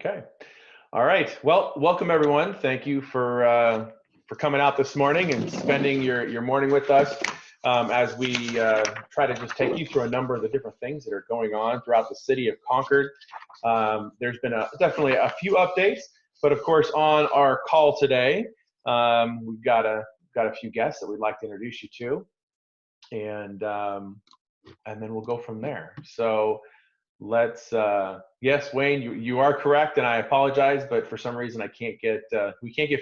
Okay. All right. Well, welcome everyone. Thank you for coming out this morning and spending your morning with us as we try to just take you through a number of the different things that are going on throughout the city of Concord. There's been definitely a few updates, but of course on our call today, we've got a few guests that we'd like to introduce you to, and then we'll go from there. So let's yes, Wayne, you are correct, and I apologize, but for some reason we can't get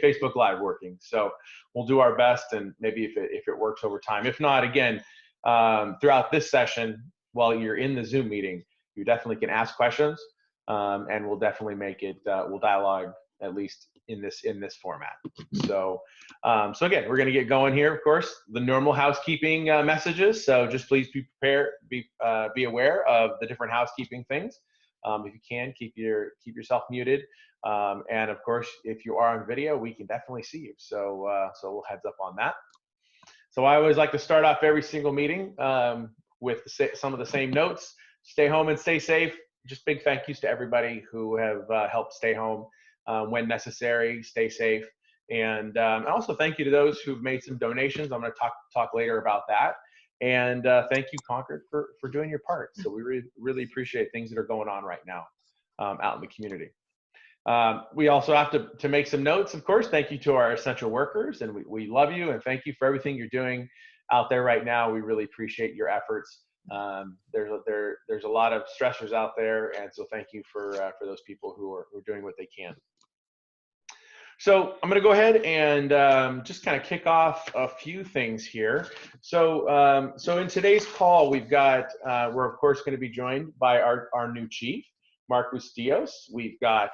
Facebook Live working. So we'll do our best, and maybe if it works over time. If not, again, throughout this session, while you're in the Zoom meeting, you definitely can ask questions, and we'll definitely make it. We'll dialogue at least in this format. So again, we're going to get going here. Of course, the normal housekeeping messages. So just please be prepared, be aware of the different housekeeping things. If you can, keep yourself muted. And of course, if you are on video, we can definitely see you. So we'll heads up on that. So I always like to start off every single meeting with some of the same notes. Stay home and stay safe. Just big thank yous to everybody who have helped stay home when necessary. Stay safe. And also thank you to those who've made some donations. I'm going to talk later about that. And thank you, Concord, for doing your part. So we really appreciate things that are going on right now out in the community. We also have to make some notes, of course. Thank you to our essential workers, and we love you, and thank you for everything you're doing out there right now. We really appreciate your efforts. There's a lot of stressors out there, and so thank you for those people who are doing what they can. So I'm going to go ahead and just kind of kick off a few things here. So in today's call, we're of course going to be joined by our new chief, Mark Bustillos. We've got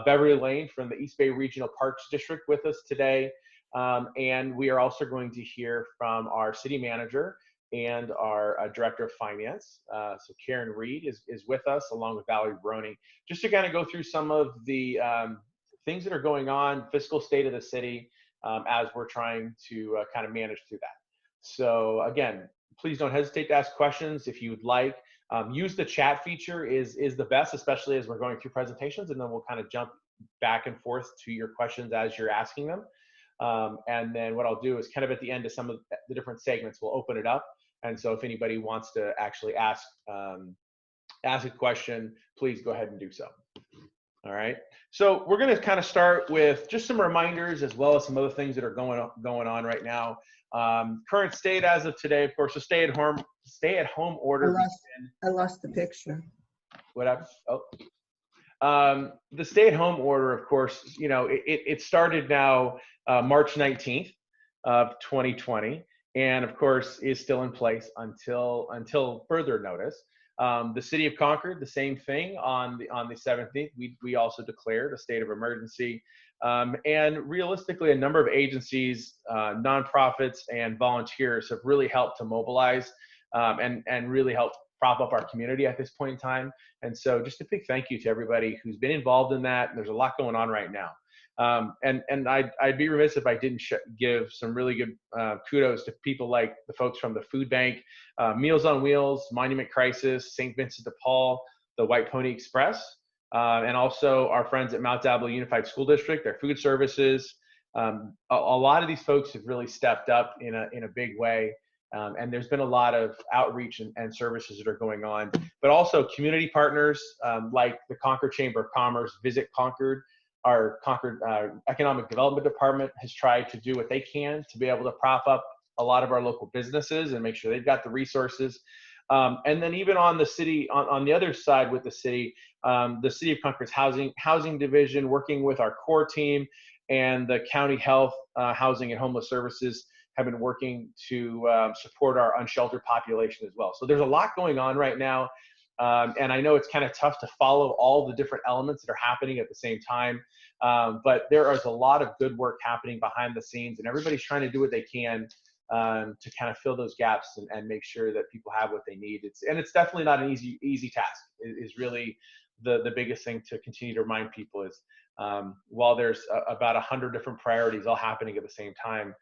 Beverly Lane from the East Bay Regional Parks District with us today, and we are also going to hear from our city manager and our director of finance. So Karen Reed is with us, along with Valerie Brony, just to kind of go through some of the things that are going on, fiscal state of the city, as we're trying to kind of manage through that. So again, please don't hesitate to ask questions if you would like. Use the chat feature is the best, especially as we're going through presentations, and then we'll kind of jump back and forth to your questions as you're asking them. And then what I'll do is kind of at the end of some of the different segments, we'll open it up. And so if anybody wants to actually ask a question, please go ahead and do so. All right. So we're going to kind of start with just some reminders, as well as some other things that are going on right now. Current state as of today, of course, the stay-at-home order. I lost the picture. What happened? Oh. The stay-at-home order, of course, it started now March 19th of 2020, and of course is still in place until further notice. The city of Concord, the same thing on the 17th. We also declared a state of emergency, and realistically, a number of agencies, nonprofits, and volunteers have really helped to mobilize and really helped prop up our community at this point in time. And so, just a big thank you to everybody who's been involved in that. There's a lot going on right now. And I'd be remiss if I didn't give some really good kudos to people like the folks from the Food Bank, Meals on Wheels, Monument Crisis, St. Vincent de Paul, the White Pony Express, and also our friends at Mount Diablo Unified School District, their food services. A lot of these folks have really stepped up in a big way. And there's been a lot of outreach and services that are going on, but also community partners like the Concord Chamber of Commerce, Visit Concord. Our Concord Economic Development Department has tried to do what they can to be able to prop up a lot of our local businesses and make sure they've got the resources. And then even on the city, on the other side with the city of Concord's housing division, working with our core team and the county health, housing and homeless services, have been working to support our unsheltered population as well. So there's a lot going on right now. And I know it's kind of tough to follow all the different elements that are happening at the same time, but there is a lot of good work happening behind the scenes, and everybody's trying to do what they can to kind of fill those gaps and make sure that people have what they need. It's definitely not an easy task. It is really the biggest thing to continue to remind people is while there's about 100 different priorities all happening at the same time,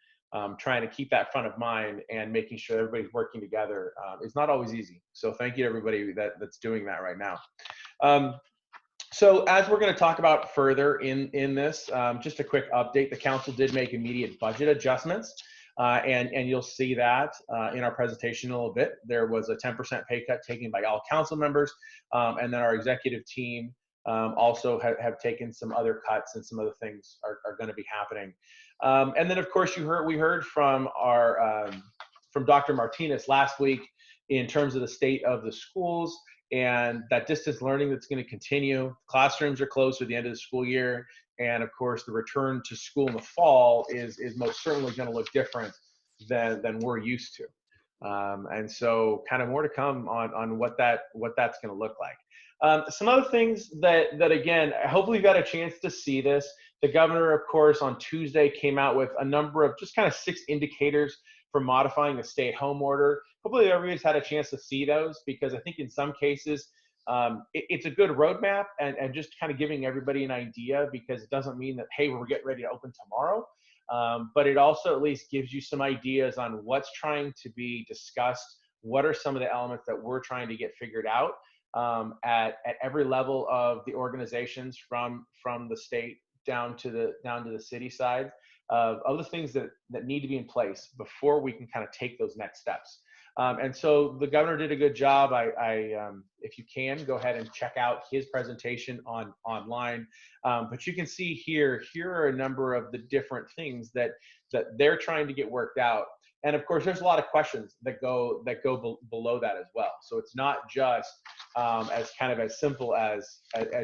trying to keep that front of mind and making sure everybody's working together is not always easy. So thank you to everybody that's doing that right now. So as we're going to talk about further in this, just a quick update, the council did make immediate budget adjustments, and you'll see that in our presentation in a little bit. There was a 10% pay cut taken by all council members, and then our executive team also have taken some other cuts, and some other things are going to be happening. And then, of course, we heard from from Dr. Martinez last week in terms of the state of the schools and that distance learning that's going to continue. Classrooms are closed for the end of the school year. And of course, the return to school in the fall is most certainly going to look different than we're used to. And so kind of more to come on what that's going to look like. Some other things that again, hopefully you got a chance to see this. The governor, of course, on Tuesday came out with a number of just kind of 6 indicators for modifying the stay-at-home order. Hopefully everybody's had a chance to see those, because I think in some cases it's a good roadmap and just kind of giving everybody an idea, because it doesn't mean that, hey, we're getting ready to open tomorrow. But it also at least gives you some ideas on what's trying to be discussed, what are some of the elements that we're trying to get figured out at every level of the organizations, from the state down to the city side, of the things that need to be in place before we can kind of take those next steps. And so the governor did a good job. If you can, go ahead and check out his presentation online. But you can see here are a number of the different things that they're trying to get worked out. And of course, there's a lot of questions that go below that as well. So it's not just as simple as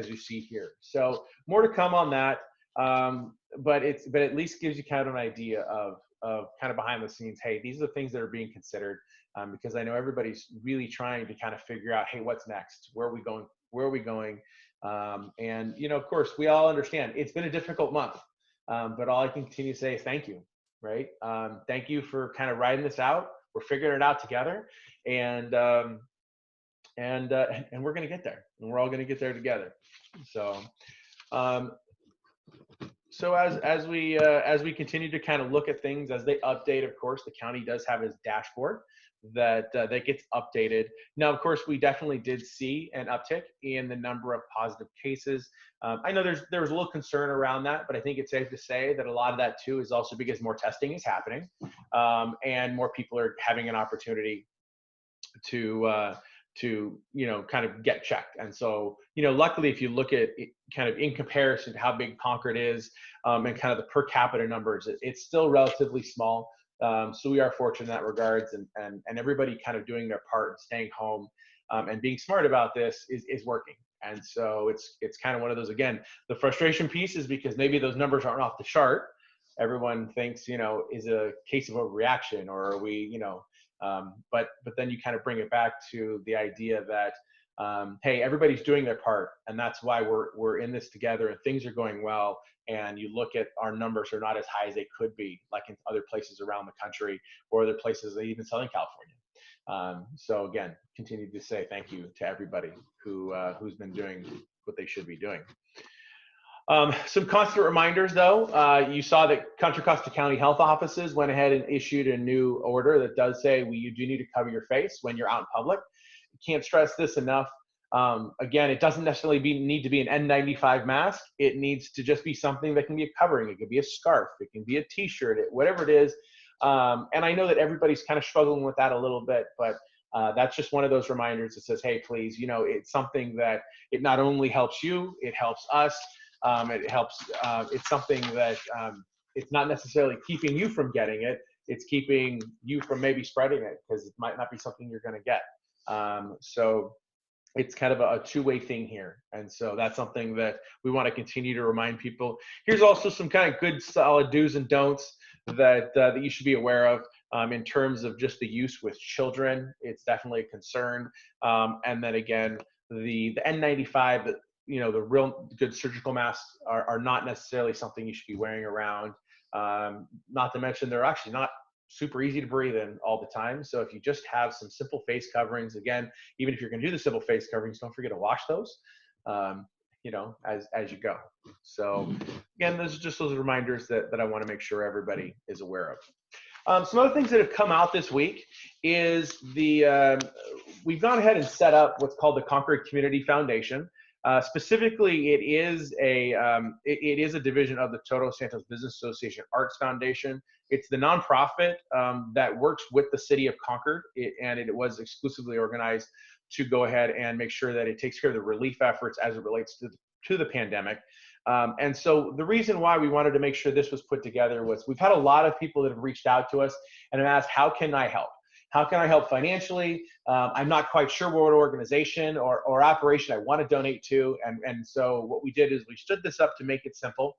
you see here. So more to come on that. But at least gives you kind of an idea of kind of behind the scenes. Hey, these are the things that are being considered, because I know everybody's really trying to kind of figure out, hey, what's next? Where are we going? And of course, we all understand it's been a difficult month, but all I can continue to say is thank you, right? Thank you for kind of riding this out. We're figuring it out together, and we're going to get there, and we're all going to get there together. So as we continue to kind of look at things as they update, of course, the county does have its dashboard that gets updated. Now, of course, we definitely did see an uptick in the number of positive cases. I know there was a little concern around that, but I think it's safe to say that a lot of that too is also because more testing is happening, and more people are having an opportunity to kind of get checked. And so luckily, if you look at it kind of in comparison to how big Concord is, and kind of the per capita numbers, it's still relatively small. So we are fortunate in that regards, and everybody kind of doing their part and staying home, and being smart about this is working. And so it's kind of one of those, again, the frustration piece is because maybe those numbers aren't off the chart. Everyone thinks, is a case of overreaction, or are we, but then you kind of bring it back to the idea that, hey, everybody's doing their part, and that's why we're in this together, and things are going well. And you look at our numbers are not as high as they could be, like in other places around the country, or other places, even Southern California. So again, continue to say thank you to everybody who's been doing what they should be doing. Some constant reminders, though. You saw that Contra Costa County Health Offices went ahead and issued a new order that does say you do need to cover your face when you're out in public. Can't stress this enough. Again, it doesn't necessarily need to be an N95 mask. It needs to just be something that can be a covering. It could be a scarf. It can be a t-shirt, whatever it is. And I know that everybody's kind of struggling with that a little bit, but that's just one of those reminders that says, hey, please, it's something that it not only helps you, it helps us. It helps. It's something that it's not necessarily keeping you from getting it. It's keeping you from maybe spreading it, because it might not be something you're going to get. So it's kind of a two-way thing here. And so that's something that we want to continue to remind people. Here's also some kind of good, solid do's and don'ts that you should be aware of in terms of just the use with children. It's definitely a concern. And then again, the N95, the real good surgical masks are not necessarily something you should be wearing around. Not to mention, they're actually not super easy to breathe in all the time. So if you just have some simple face coverings, again, even if you're going to do the simple face coverings, don't forget to wash those, as you go. So again, those are just those reminders that I want to make sure everybody is aware of. Some other things that have come out this week is we've gone ahead and set up what's called the Concord Community Foundation. Specifically, it is a division of the Todos Santos Business Association Arts Foundation. It's the nonprofit that works with the city of Concord, and it was exclusively organized to go ahead and make sure that it takes care of the relief efforts as it relates to the pandemic. And so the reason why we wanted to make sure this was put together was we've had a lot of people that have reached out to us and have asked, how can I help? How can I help financially? I'm not quite sure what organization or operation I want to donate to. And so what we did is we stood this up to make it simple.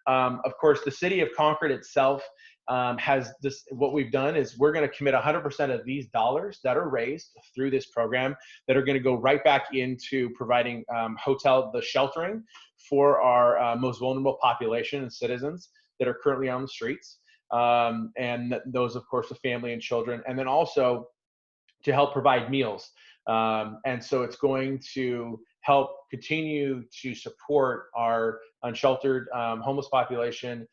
Of course, the city of Concord itself has this. What we've done is we're going to commit 100% of these dollars that are raised through this program that are going to go right back into providing the sheltering for our most vulnerable population and citizens that are currently on the streets. And those, of course, the family and children, and then also to help provide meals. And so it's going to help continue to support our unsheltered homeless population,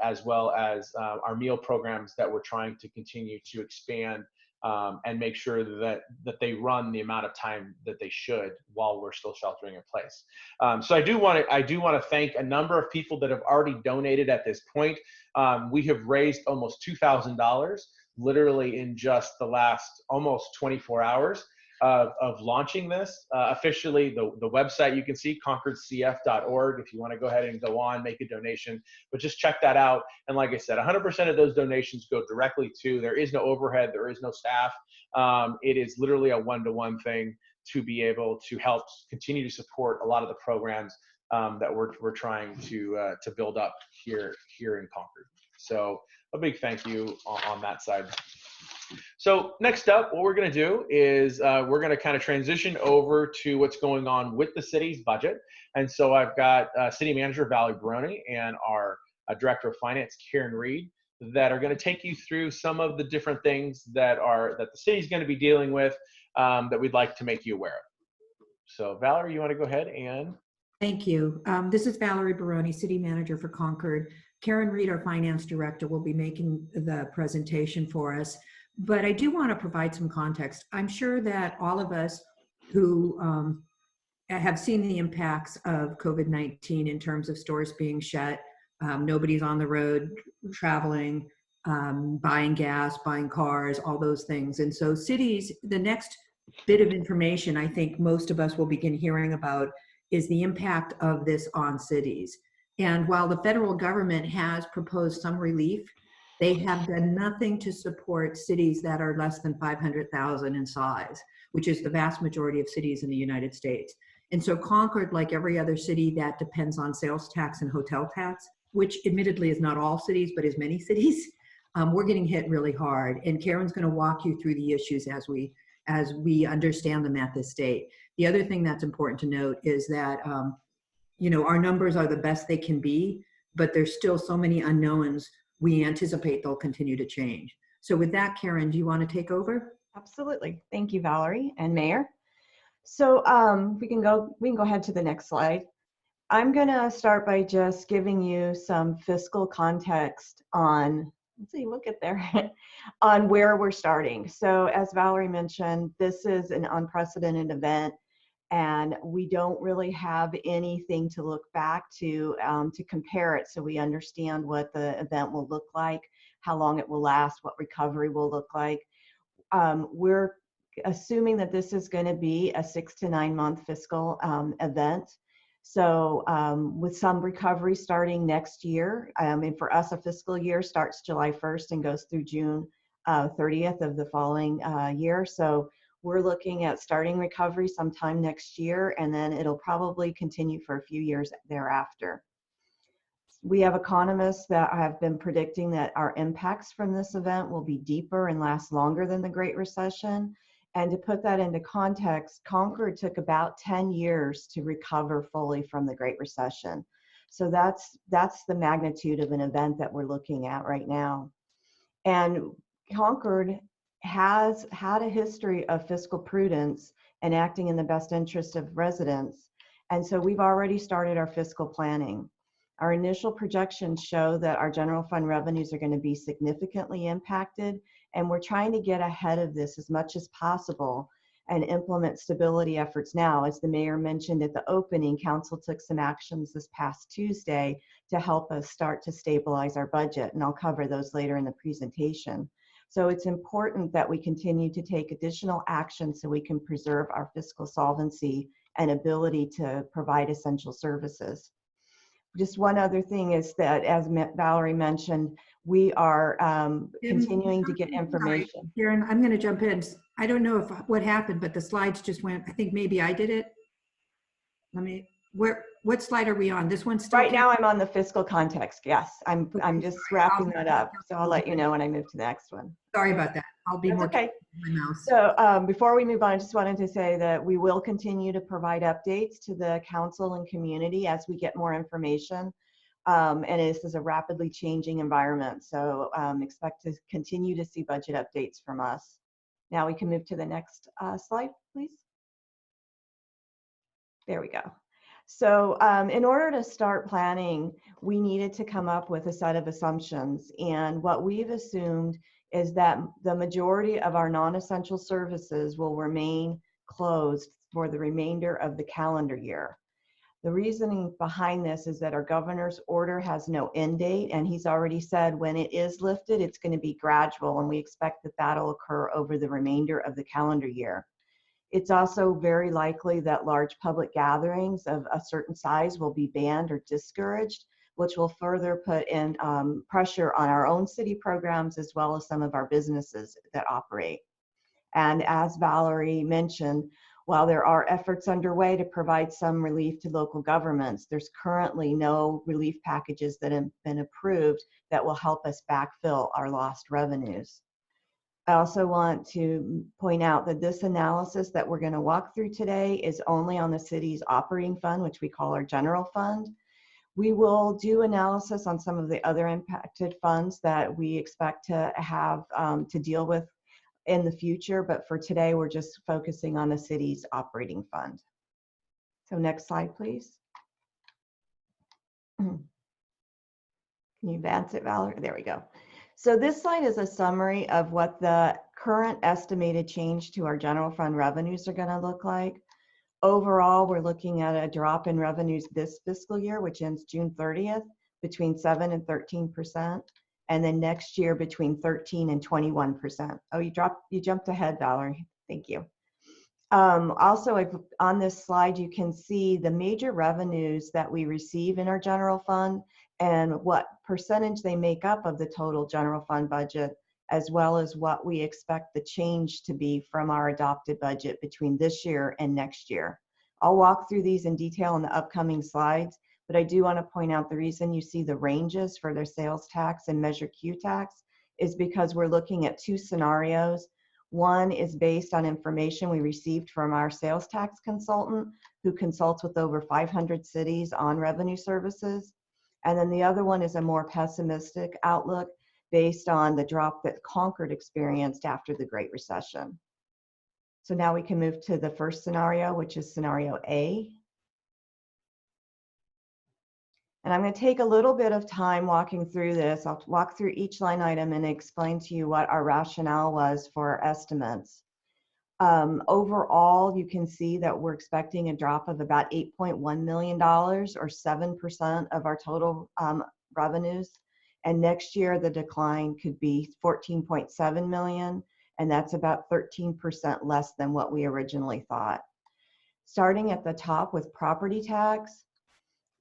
as well as our meal programs that we're trying to continue to expand and make sure that they run the amount of time that they should while we're still sheltering in place. So I do want to thank a number of people that have already donated at this point. We have raised almost $2,000 literally in just the last almost 24 hours of launching this. Officially, the website you can see, concordcf.org, if you want to go ahead and go on, make a donation, but just check that out. And like I said, 100% of those donations go directly to, there is no overhead, there is no staff. It is literally a one-to-one thing to be able to help continue to support a lot of the programs that we're trying to build up here in Concord. So a big thank you on that side. So next up, what we're going to do is we're going to kind of transition over to what's going on with the city's budget. And so I've got City Manager Valerie Baroni and our Director of Finance, Karen Reed, that are going to take you through some of the different things that the city's going to be dealing with that we'd like to make you aware of. So Valerie, you want to go ahead and... Thank you. This is Valerie Baroni, City Manager for Concord. Karen Reed, our Finance Director, will be making the presentation for us. But I do want to provide some context. I'm sure that all of us who have seen the impacts of COVID-19 in terms of stores being shut, nobody's on the road traveling, buying gas, buying cars, all those things. And so cities, the next bit of information I think most of us will begin hearing about is the impact of this on cities. And while the federal government has proposed some relief, they have done nothing to support cities that are less than 500,000 in size, which is the vast majority of cities in the United States. And so Concord, like every other city that depends on sales tax and hotel tax, which admittedly is not all cities, but is many cities, we're getting hit really hard. And Karen's going to walk you through the issues as we understand them at this state. The other thing that's important to note is that our numbers are the best they can be, but there's still so many unknowns. We anticipate they'll continue to change. So with that, Karen, do you want to take over? Absolutely. Thank you, Valerie and Mayor. So we can go ahead to the next slide. I'm going to start by just giving you some fiscal context on, let's see, we'll get there, on where we're starting. So as Valerie mentioned, this is an unprecedented event, and we don't really have anything to look back to compare it, so we understand what the event will look like, how long it will last, what recovery will look like. We're assuming that this is going to be a 6 to 9 month fiscal event. So with some recovery starting next year, and for us, a fiscal year starts July 1st and goes through June 30th of the following year. So we're looking at starting recovery sometime next year, and then it'll probably continue for a few years thereafter. We have economists that have been predicting that our impacts from this event will be deeper and last longer than the Great Recession. And to put that into context, Concord took about 10 years to recover fully from the Great Recession. So that's the magnitude of an event that we're looking at right now. And Concord has had a history of fiscal prudence and acting in the best interest of residents. And so we've already started our fiscal planning. Our initial projections show that our general fund revenues are going to be significantly impacted, and we're trying to get ahead of this as much as possible and implement stability efforts now. As the mayor mentioned at the opening, council took some actions this past Tuesday to help us start to stabilize our budget, and I'll cover those later in the presentation. So it's important that we continue to take additional action so we can preserve our fiscal solvency and ability to provide essential services. Just one other thing is that, as Valerie mentioned, we are continuing to get information. Karen, I'm going to jump in. I don't know what happened, but the slides just went. I think maybe I did it. Let me. What slide are we on? This one still. Right now, I'm on the fiscal context. Yes, I'm just wrapping that up. So I'll let you know when I move to the next one. Sorry about that. I'll be more okay. with my mouse. So before we move on, I just wanted to say that we will continue to provide updates to the council and community as we get more information. And this is a rapidly changing environment. So expect to continue to see budget updates from us. Now we can move to the next slide, please. There we go. So in order to start planning, we needed to come up with a set of assumptions. And what we've assumed is that the majority of our non-essential services will remain closed for the remainder of the calendar year. The reasoning behind this is that our governor's order has no end date, and he's already said when it is lifted, it's going to be gradual, and we expect that that'll occur over the remainder of the calendar year. It's also very likely that large public gatherings of a certain size will be banned or discouraged, which will further put in pressure on our own city programs as well as some of our businesses that operate. And as Valerie mentioned, while there are efforts underway to provide some relief to local governments, there's currently no relief packages that have been approved that will help us backfill our lost revenues. I also want to point out that this analysis that we're going to walk through today is only on the city's operating fund, which we call our general fund. We will do analysis on some of the other impacted funds that we expect to have to deal with in the future, but for today, we're just focusing on the city's operating fund. So next slide, please. Can you advance it, Valerie? There we go. So this slide is a summary of what the current estimated change to our general fund revenues are going to look like. Overall, we're looking at a drop in revenues this fiscal year, which ends June 30th, between 7 and 13%, and then next year between 13 and 21%. Oh, you jumped ahead, Valerie. Thank you. Also, on this slide, you can see the major revenues that we receive in our general fund and what percentage they make up of the total general fund budget, as well as what we expect the change to be from our adopted budget between this year and next year. I'll walk through these in detail in the upcoming slides, but I do want to point out the reason you see the ranges for their sales tax and Measure Q tax is because we're looking at two scenarios. One is based on information we received from our sales tax consultant who consults with over 500 cities on revenue services. And then the other one is a more pessimistic outlook based on the drop that Concord experienced after the Great Recession. So now we can move to the first scenario, which is scenario A. And I'm going to take a little bit of time walking through this. I'll walk through each line item and explain to you what our rationale was for our estimates. Overall, you can see that we're expecting a drop of about $8.1 million or 7% of our total revenues. And next year, the decline could be $14.7 million, and that's about 13% less than what we originally thought. Starting at the top with property tax,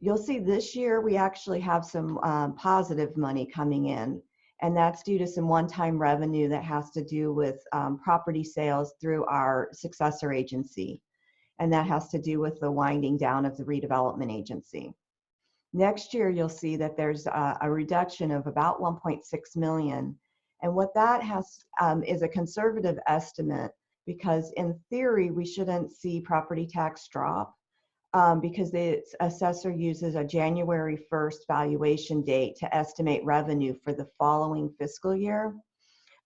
you'll see this year we actually have some positive money coming in, and that's due to some one-time revenue that has to do with property sales through our successor agency, and that has to do with the winding down of the redevelopment agency. Next year, you'll see that there's a reduction of about 1.6 million, and what that has is a conservative estimate because in theory, we shouldn't see property tax drop. Because the assessor uses a January 1st valuation date to estimate revenue for the following fiscal year.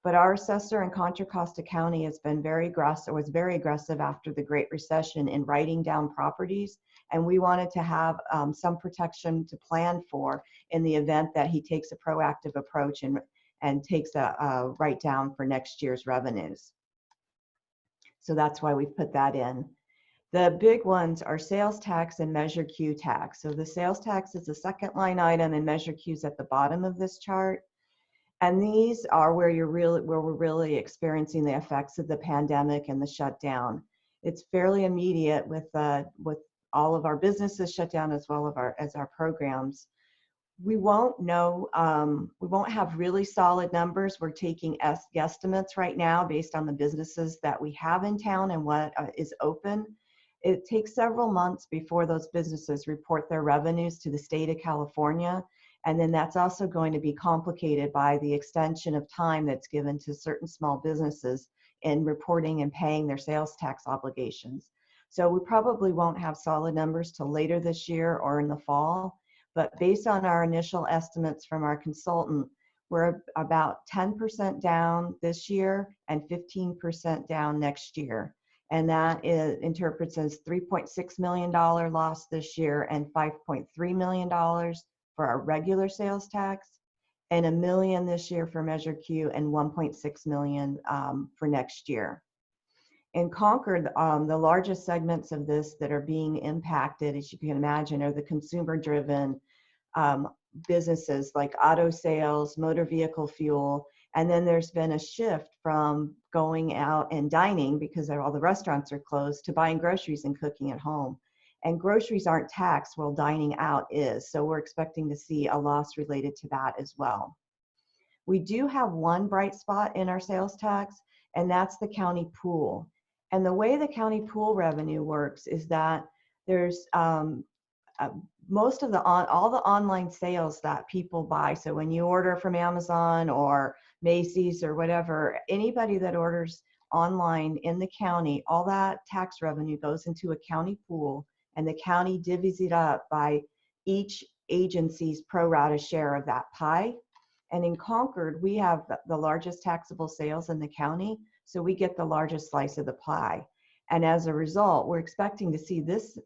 But our assessor in Contra Costa County has been very aggressive, was very aggressive after the Great Recession in writing down properties. And we wanted to have some protection to plan for in the event that he takes a proactive approach and takes a write down for next year's revenues. So that's why we've put that in. The big ones are sales tax and Measure Q tax. So the sales tax is the second line item and Measure Q is at the bottom of this chart. And these are where we're really experiencing the effects of the pandemic and the shutdown. It's fairly immediate with all of our businesses shut down as well as our programs. We won't know, we won't have really solid numbers. We're taking guesstimates right now based on the businesses that we have in town and what is open. It takes several months before those businesses report their revenues to the state of California. And then that's also going to be complicated by the extension of time that's given to certain small businesses in reporting and paying their sales tax obligations. So we probably won't have solid numbers till later this year or in the fall. But based on our initial estimates from our consultant, we're about 10% down this year and 15% down next year. And that interprets as $3.6 million loss this year and $5.3 million for our regular sales tax, and $1 million this year for Measure Q, and $1.6 million for next year. In Concord, the largest segments of this that are being impacted, as you can imagine, are the consumer-driven businesses like auto sales, motor vehicle fuel, and then there's been a shift from going out and dining because all the restaurants are closed to buying groceries and cooking at home. And groceries aren't taxed while dining out is, so we're expecting to see a loss related to that as well. We do have one bright spot in our sales tax, and that's the county pool. And the way the county pool revenue works is that there's most of all the online sales that people buy. So when you order from Amazon or Macy's or whatever, anybody that orders online in the county, all that tax revenue goes into a county pool, and the county divvies it up by each agency's pro rata share of that pie. And in Concord, we have the largest taxable sales in the county, so we get the largest slice of the pie. And as a result, we're expecting to see this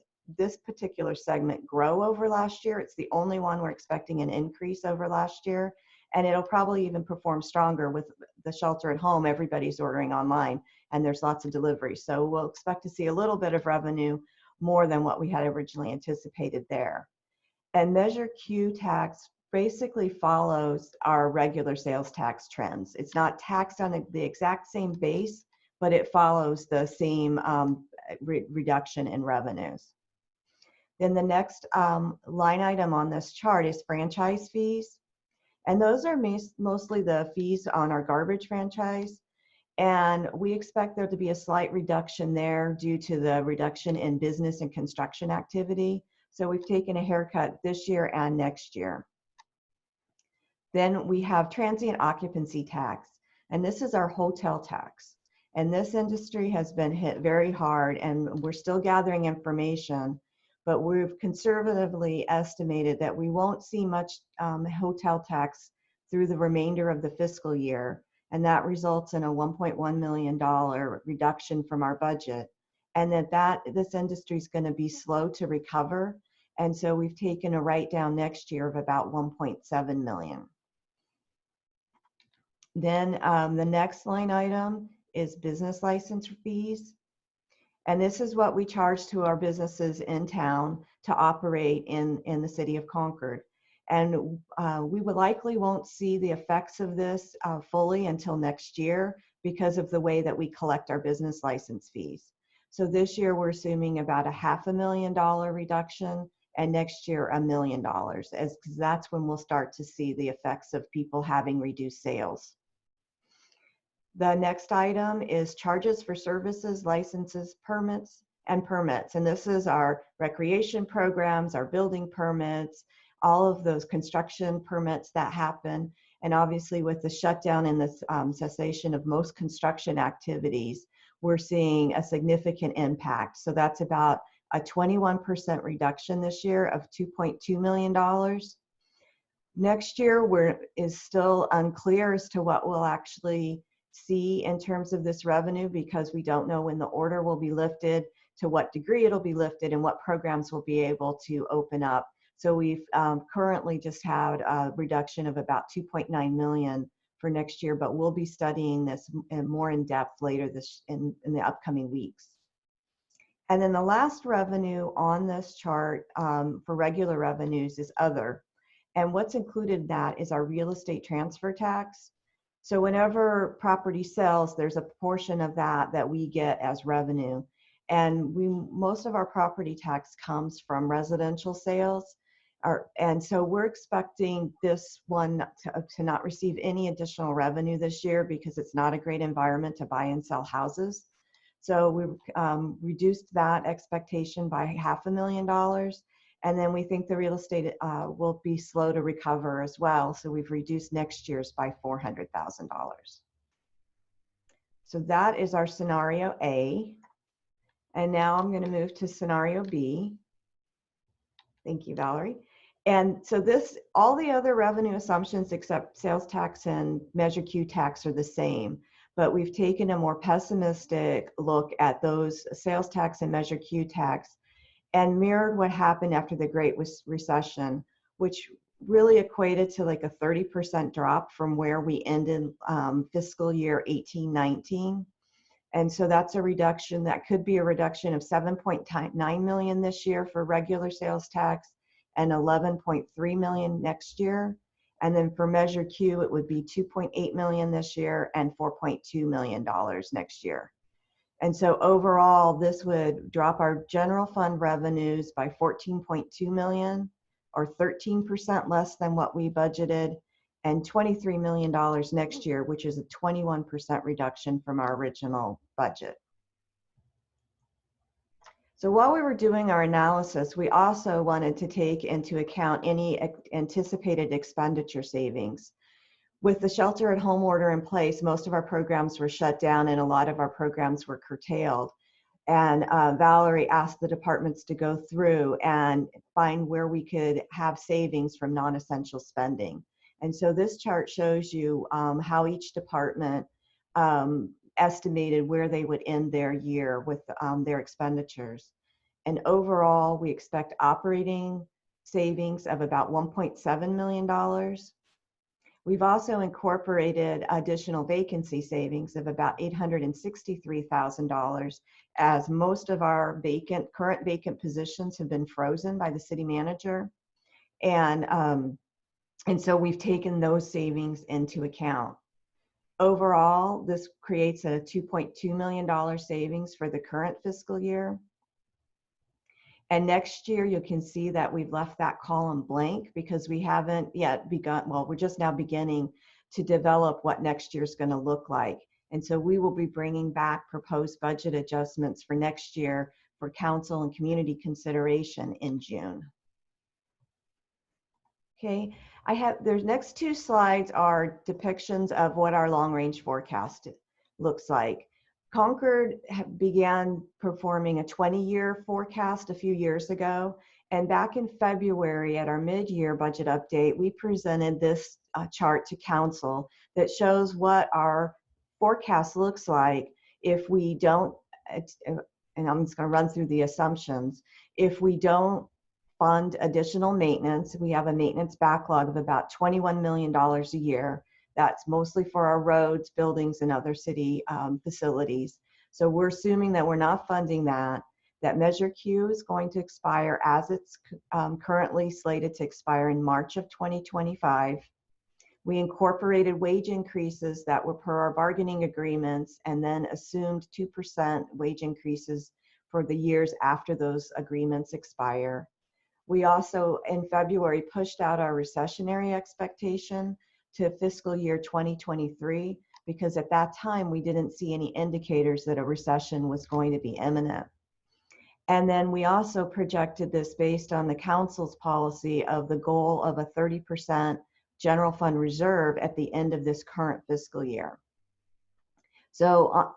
particular segment grow over last year. It's the only one we're expecting an increase over last year. And it'll probably even perform stronger with the shelter at home. Everybody's ordering online and there's lots of delivery. So we'll expect to see a little bit of revenue more than what we had originally anticipated there. And Measure Q tax basically follows our regular sales tax trends. It's not taxed on the exact same base, but it follows the same reduction in revenues. Then the next line item on this chart is franchise fees. And those are mostly the fees on our garbage franchise. And we expect there to be a slight reduction there due to the reduction in business and construction activity. So we've taken a haircut this year and next year. Then we have transient occupancy tax, and this is our hotel tax. And this industry has been hit very hard, and we're still gathering information, but we've conservatively estimated that we won't see much hotel tax through the remainder of the fiscal year. And that results in a $1.1 million reduction from our budget. And this industry is going to be slow to recover. And so we've taken a write down next year of about 1.7 million. Then the next line item is business license fees. And this is what we charge to our businesses in town to operate in the city of Concord. And we likely won't see the effects of this fully until next year because of the way that we collect our business license fees. So this year we're assuming about a $500,000 reduction, and next year $1 million, because that's when we'll start to see the effects of people having reduced sales. The next item is charges for services, licenses, permits. And this is our recreation programs, our building permits, all of those construction permits that happen. And obviously with the shutdown and the cessation of most construction activities, we're seeing a significant impact. So that's about a 21% reduction this year of $2.2 million. Next year is still unclear as to what we'll actually see in terms of this revenue, because we don't know when the order will be lifted, to what degree it'll be lifted, and what programs will be able to open up. So we've currently just had a reduction of about $2.9 million for next year, but we'll be studying this more in depth later in the upcoming weeks. And then the last revenue on this chart for regular revenues is other. And what's included in that is our real estate transfer tax. So whenever property sells, there's a portion of that we get as revenue. And most of our property tax comes from residential sales. And so we're expecting this one to not receive any additional revenue this year because it's not a great environment to buy and sell houses. So we reduced that expectation by $500,000. And then we think the real estate will be slow to recover as well. So we've reduced next year's by $400,000. So that is our scenario A. And now I'm going to move to scenario B. Thank you, Valerie. And so all the other revenue assumptions except sales tax and Measure Q tax are the same. But we've taken a more pessimistic look at those sales tax and Measure Q tax and mirrored what happened after the Great Recession, which really equated to like a 30% drop from where we ended fiscal year 18-19. And so that's a reduction. That could be a reduction of $7.9 million this year for regular sales tax and $11.3 million next year. And then for Measure Q, it would be $2.8 million this year and $4.2 million next year. And so overall, this would drop our general fund revenues by $14.2 million, or 13% less than what we budgeted, and $23 million next year, which is a 21% reduction from our original budget. So while we were doing our analysis, we also wanted to take into account any anticipated expenditure savings. With the shelter at home order in place, most of our programs were shut down and a lot of our programs were curtailed. And Valerie asked the departments to go through and find where we could have savings from non-essential spending. And so this chart shows you how each department estimated where they would end their year with their expenditures. And overall, we expect operating savings of about $1.7 million. We've also incorporated additional vacancy savings of about $863,000, as most of our current vacant positions have been frozen by the city manager. And so we've taken those savings into account. Overall, this creates a $2.2 million savings for the current fiscal year. And next year, you can see that we've left that column blank because we haven't yet begun, well, we're just now beginning to develop what next year's going to look like. And so we will be bringing back proposed budget adjustments for next year for council and community consideration in June. Okay, there's next two slides are depictions of what our long-range forecast looks like. Concord began performing a 20-year forecast a few years ago, and back in February at our mid-year budget update, we presented this chart to council that shows what our forecast looks like if we don't, and I'm just going to run through the assumptions, if we don't fund additional maintenance. We have a maintenance backlog of about $21 million a year. That's mostly for our roads, buildings, and other city facilities. So we're assuming that we're not funding that Measure Q is going to expire as it's currently slated to expire in March of 2025. We incorporated wage increases that were per our bargaining agreements and then assumed 2% wage increases for the years after those agreements expire. We also, in February, pushed out our recessionary expectation to fiscal year 2023, because at that time we didn't see any indicators that a recession was going to be imminent. And then we also projected this based on the council's policy of the goal of a 30% general fund reserve at the end of this current fiscal year. So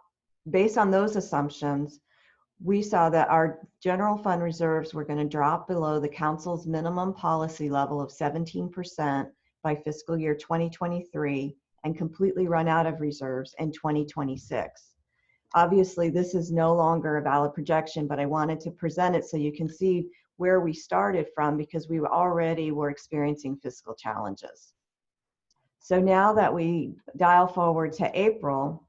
based on those assumptions, we saw that our general fund reserves were going to drop below the council's minimum policy level of 17% by fiscal year 2023 and completely run out of reserves in 2026. Obviously, this is no longer a valid projection, but I wanted to present it so you can see where we started from, because we already were experiencing fiscal challenges. So now that we dial forward to April,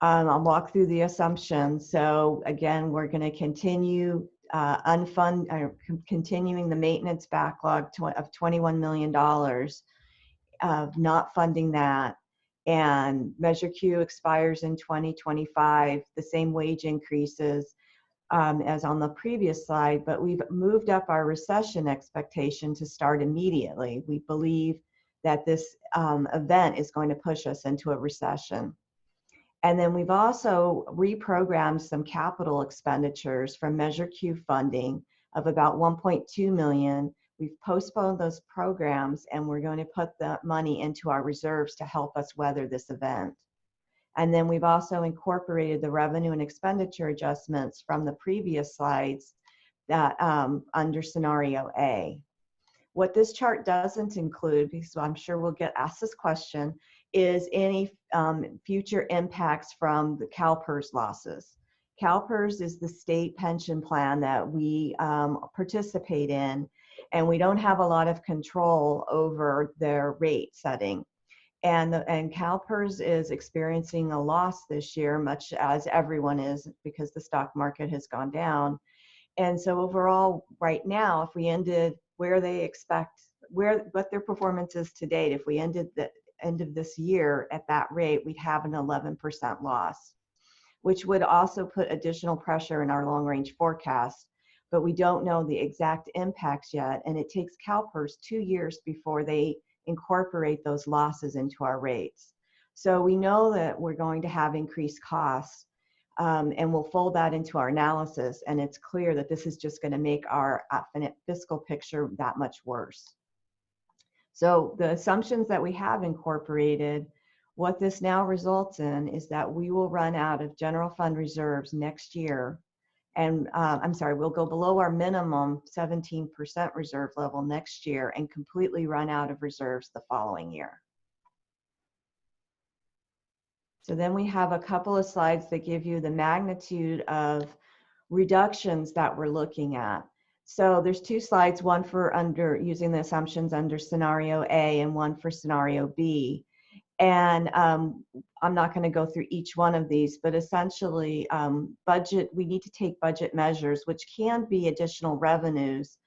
I'll walk through the assumptions. So again, we're going to continue continuing the maintenance backlog of $21 million of not funding that. And Measure Q expires in 2025, the same wage increases as on the previous slide, but we've moved up our recession expectation to start immediately. We believe that this event is going to push us into a recession. And then we've also reprogrammed some capital expenditures from Measure Q funding of about 1.2 million. We've postponed those programs and we're going to put that money into our reserves to help us weather this event. And then we've also incorporated the revenue and expenditure adjustments from the previous slides that under scenario A. What this chart doesn't include, because I'm sure we'll get asked this question, is any future impacts from the CalPERS losses. CalPERS is the state pension plan that we participate in, and we don't have a lot of control over their rate setting. And CalPERS is experiencing a loss this year, much as everyone is, because the stock market has gone down. And so overall, right now, if we ended where they expect, what their performance is to date, if we ended the end of this year at that rate, we'd have an 11% loss, which would also put additional pressure in our long-range forecast. But we don't know the exact impacts yet, and it takes CalPERS 2 years before they incorporate those losses into our rates. So we know that we're going to have increased costs, and we'll fold that into our analysis, and it's clear that this is just going to make our fiscal picture that much worse. So the assumptions that we have incorporated, what this now results in is that we will run out of general fund reserves next year. And we'll go below our minimum 17% reserve level next year and completely run out of reserves the following year. So then we have a couple of slides that give you the magnitude of reductions that we're looking at. So there's 2 slides, one for using the assumptions under scenario A and one for scenario B. And I'm not going to go through each one of these, but essentially we need to take budget measures, which can be additional revenues,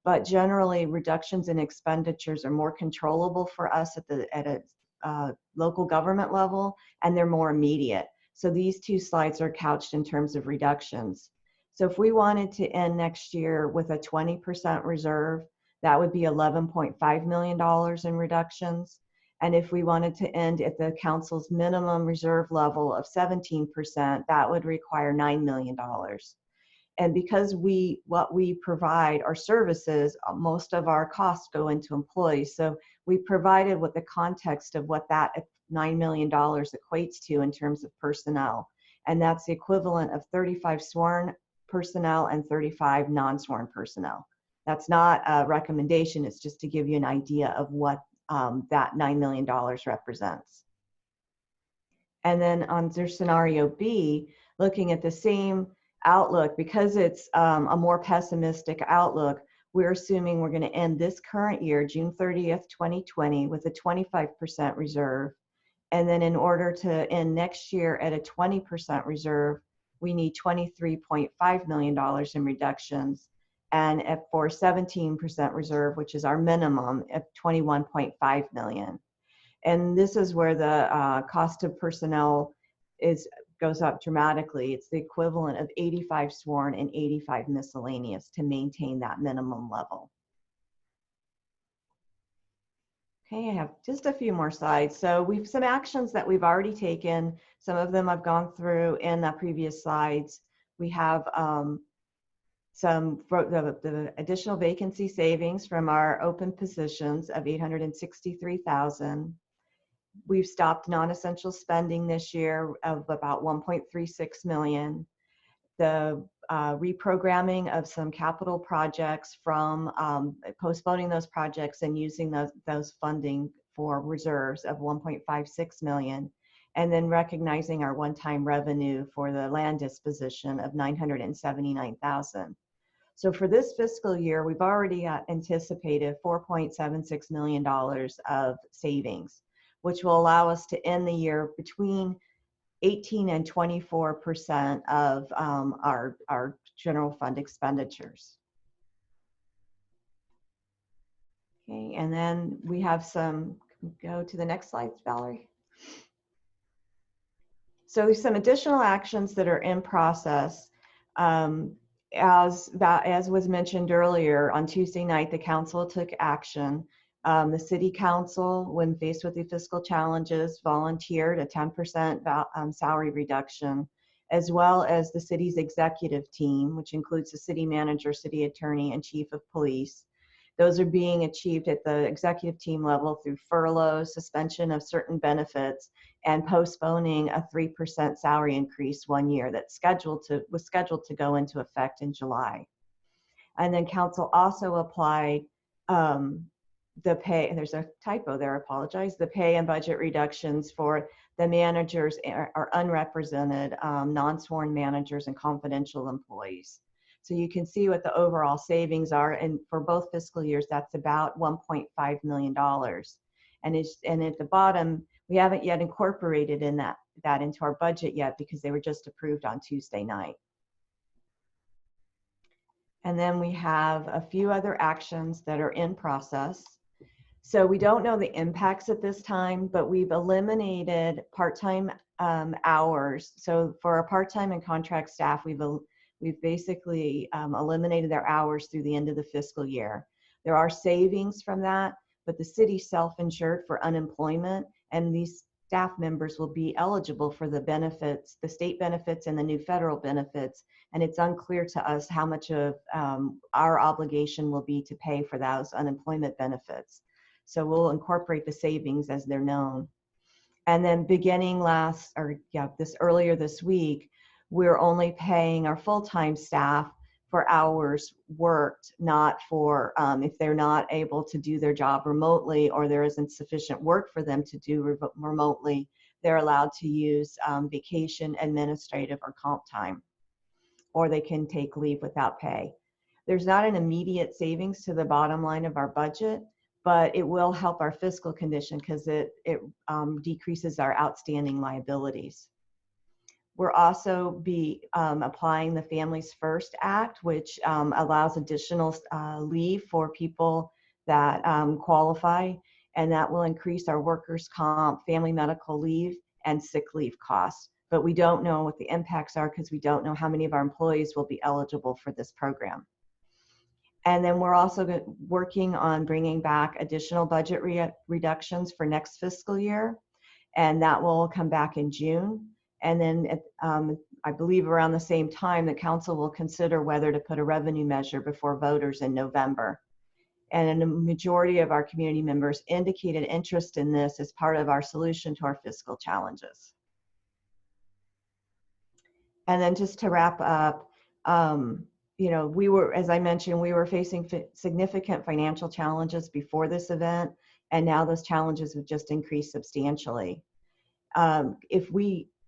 but generally reductions in expenditures are more controllable for us at a local government level, and they're more immediate. So these 2 slides are couched in terms of reductions. So if we wanted to end next year with a 20% reserve, that would be $11.5 million in reductions. And if we wanted to end at the council's minimum reserve level of 17%, that would require $9 million. And because what we provide are services, most of our costs go into employees. So we provided what the context of what that $9 million equates to in terms of personnel. And that's the equivalent of 35 sworn personnel and 35 non-sworn personnel. That's not a recommendation, it's just to give you an idea of what that $9 million represents. And then under scenario B, looking at the same outlook, because it's a more pessimistic outlook, we're assuming we're going to end this current year, June 30th, 2020, with a 25% reserve. And then in order to end next year at a 20% reserve, we need $23.5 million in reductions. And for 17% reserve, which is our minimum, at $21.5 million. And this is where the cost of personnel goes up dramatically. It's the equivalent of 85 sworn and 85 miscellaneous to maintain that minimum level. Okay, I have just a few more slides. So we've some actions that we've already taken. Some of them I've gone through in the previous slides. We have the additional vacancy savings from our open positions of $863,000. We've stopped non-essential spending this year of about $1.36 million. The reprogramming of some capital projects from postponing those projects and using those funding for reserves of $1.56 million. And then recognizing our one-time revenue for the land disposition of $979,000. So for this fiscal year, we've already anticipated $4.76 million of savings, which will allow us to end the year between 18 and 24% of our general fund expenditures. Okay, and then we have some, go to the next slide, Valerie. So there's some additional actions that are in process. As was mentioned earlier, on Tuesday night, the council took action. The city council, when faced with the fiscal challenges, volunteered a 10% salary reduction, as well as the city's executive team, which includes the city manager, city attorney, and chief of police. Those are being achieved at the executive team level through furloughs, suspension of certain benefits, and postponing a 3% salary increase 1 year that was scheduled to go into effect in July. And then council also applied the pay, and there's a typo there, I apologize, the pay and budget reductions for the managers are unrepresented, non-sworn managers and confidential employees. So you can see what the overall savings are, and for both fiscal years, that's about $1.5 million. And at the bottom, we haven't yet incorporated in that into our budget yet because they were just approved on Tuesday night. And then we have a few other actions that are in process. So we don't know the impacts at this time, but we've eliminated part-time hours. So for our part-time and contract staff, we've basically eliminated their hours through the end of the fiscal year. There are savings from that, but the city self-insured for unemployment, and these staff members will be eligible for the benefits, the state benefits and the new federal benefits, and it's unclear to us how much of our obligation will be to pay for those unemployment benefits. So we'll incorporate the savings as they're known. And then beginning earlier this week, we're only paying our full-time staff for hours worked, not for if they're not able to do their job remotely or there isn't sufficient work for them to do remotely, they're allowed to use vacation, administrative, or comp time, or they can take leave without pay. There's not an immediate savings to the bottom line of our budget, but it will help our fiscal condition because it decreases our outstanding liabilities. We'll also be applying the Families First Act, which allows additional leave for people that qualify, and that will increase our workers' comp, family medical leave, and sick leave costs. But we don't know what the impacts are because we don't know how many of our employees will be eligible for this program. And then we're also working on bringing back additional budget reductions for next fiscal year, and that will come back in June. And then I believe around the same time, the council will consider whether to put a revenue measure before voters in November. And a majority of our community members indicated interest in this as part of our solution to our fiscal challenges. And then just to wrap up, you know, as I mentioned, we were facing significant financial challenges before this event, and now those challenges have just increased substantially.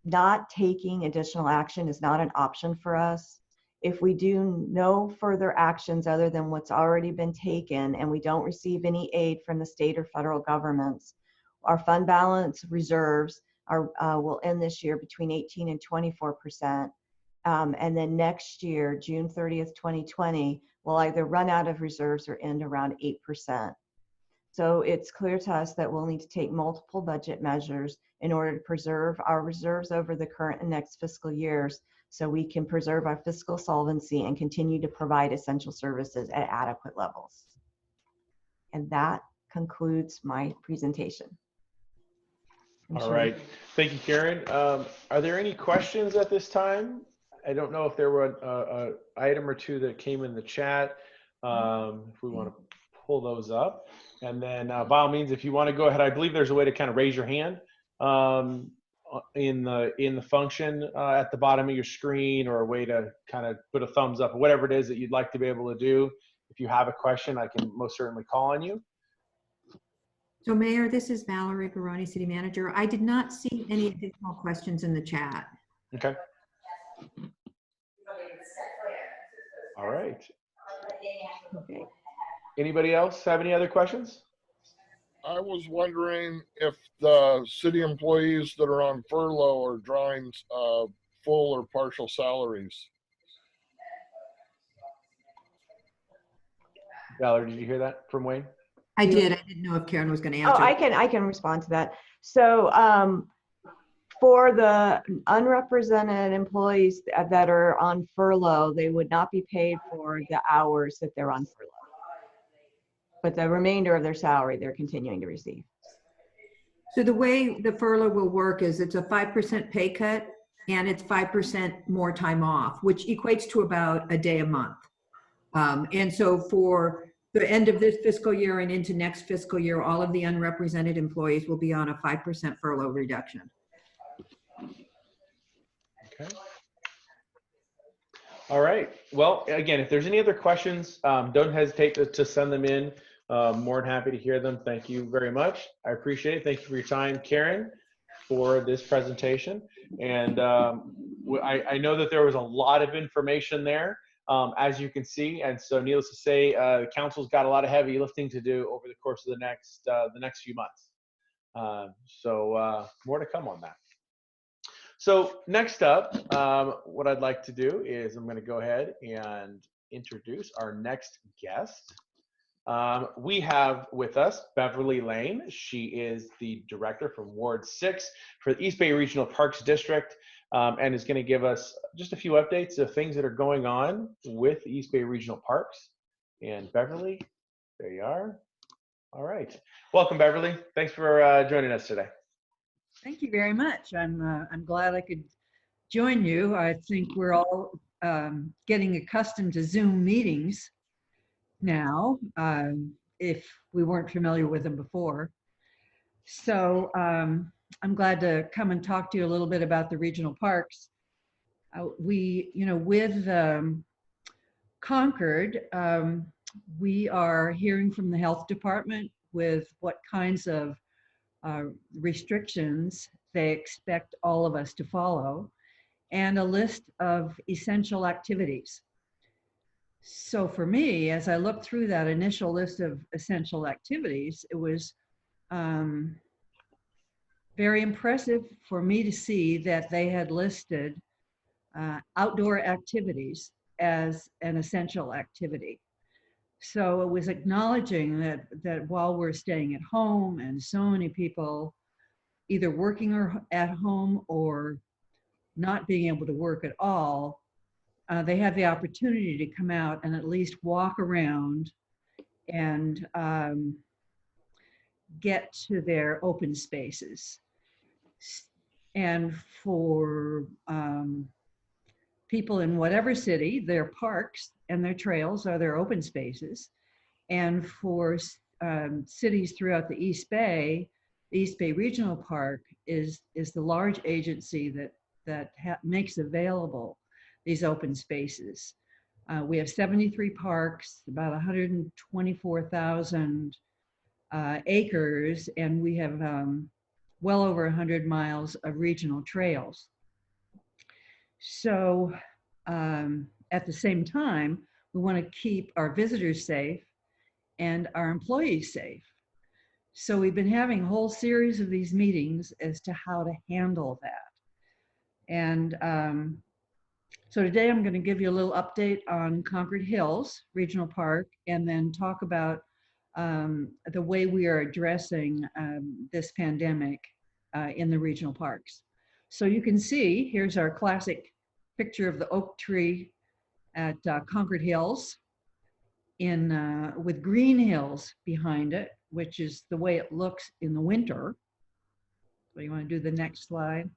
Not taking additional action is not an option for us. If we do no further actions other than what's already been taken and we don't receive any aid from the state or federal governments, our fund balance reserves will end this year between 18 and 24%. And then next year, June 30th, 2020, we'll either run out of reserves or end around 8%. So it's clear to us that we'll need to take multiple budget measures in order to preserve our reserves over the current and next fiscal years so we can preserve our fiscal solvency and continue to provide essential services at adequate levels. And that concludes my presentation. All right. Thank you, Karen. Are there any questions at this time? I don't know if there were an item or two that came in the chat. If we want to pull those up. And then by all means, if you want to go ahead, I believe there's a way to kind of raise your hand in the function at the bottom of your screen, or a way to kind of put a thumbs up, or whatever it is that you'd like to be able to do. If you have a question, I can most certainly call on you. So Mayor, this is Valerie Baroni, City Manager. I did not see any additional questions in the chat. Okay. All right. Okay. Anybody else have any other questions? I was wondering if the city employees that are on furlough are drawing full or partial salaries. Valerie, did you hear that from Wayne? I did. I didn't know if Karen was going to Oh, answer. I can respond to that. So for the unrepresented employees that are on furlough, they would not be paid for the hours that they're on furlough. But the remainder of their salary, they're continuing to receive. So the way the furlough will work is it's a 5% pay cut and it's 5% more time off, which equates to about a day a month. And so for the end of this fiscal year and into next fiscal year, all of the unrepresented employees will be on a 5% furlough reduction. Okay. All right. Well, again, if there's any other questions, don't hesitate to send them in. More than happy to hear them. Thank you very much. I appreciate it. Thank you for your time, Karen, for this presentation. And I know that there was a lot of information there, as you can see. And so needless to say, the council's got a lot of heavy lifting to do over the course of the next few months. So more to come on that. So next up, what I'd like to do is I'm going to go ahead and introduce our next guest. We have with us Beverly Lane. She is the director from Ward 6 for the East Bay Regional Parks District, and is going to give us just a few updates of things that are going on with the East Bay Regional Parks. And Beverly, there you are. All right. Welcome, Beverly. Thanks for joining us today. Thank you very much. I'm glad I could join you. I think we're all getting accustomed to Zoom meetings now, if we weren't familiar with them before. So I'm glad to come and talk to you a little bit about the regional parks. With Concord, we are hearing from the health department with what kinds of restrictions they expect all of us to follow, and a list of essential activities. So for me, as I looked through that initial list of essential activities, it was very impressive for me to see that they had listed outdoor activities as an essential activity. So it was acknowledging that while we're staying at home and so many people either working or at home or not being able to work at all, they have the opportunity to come out and at least walk around and get to their open spaces. And for people in whatever city, their parks and their trails are their open spaces. And for cities throughout the East Bay Regional Park is the large agency that makes available these open spaces. We have 73 parks, about 124,000 acres, and we have well over 100 miles of regional trails. So at the same time, we want to keep our visitors safe and our employees safe. So we've been having a whole series of these meetings as to how to handle that. And so today I'm going to give you a little update on Concord Hills Regional Park, and then talk about the way we are addressing this pandemic in the regional parks. So you can see, here's our classic picture of the oak tree at Concord Hills with green hills behind it, which is the way it looks in the winter. So you want to do the next slide.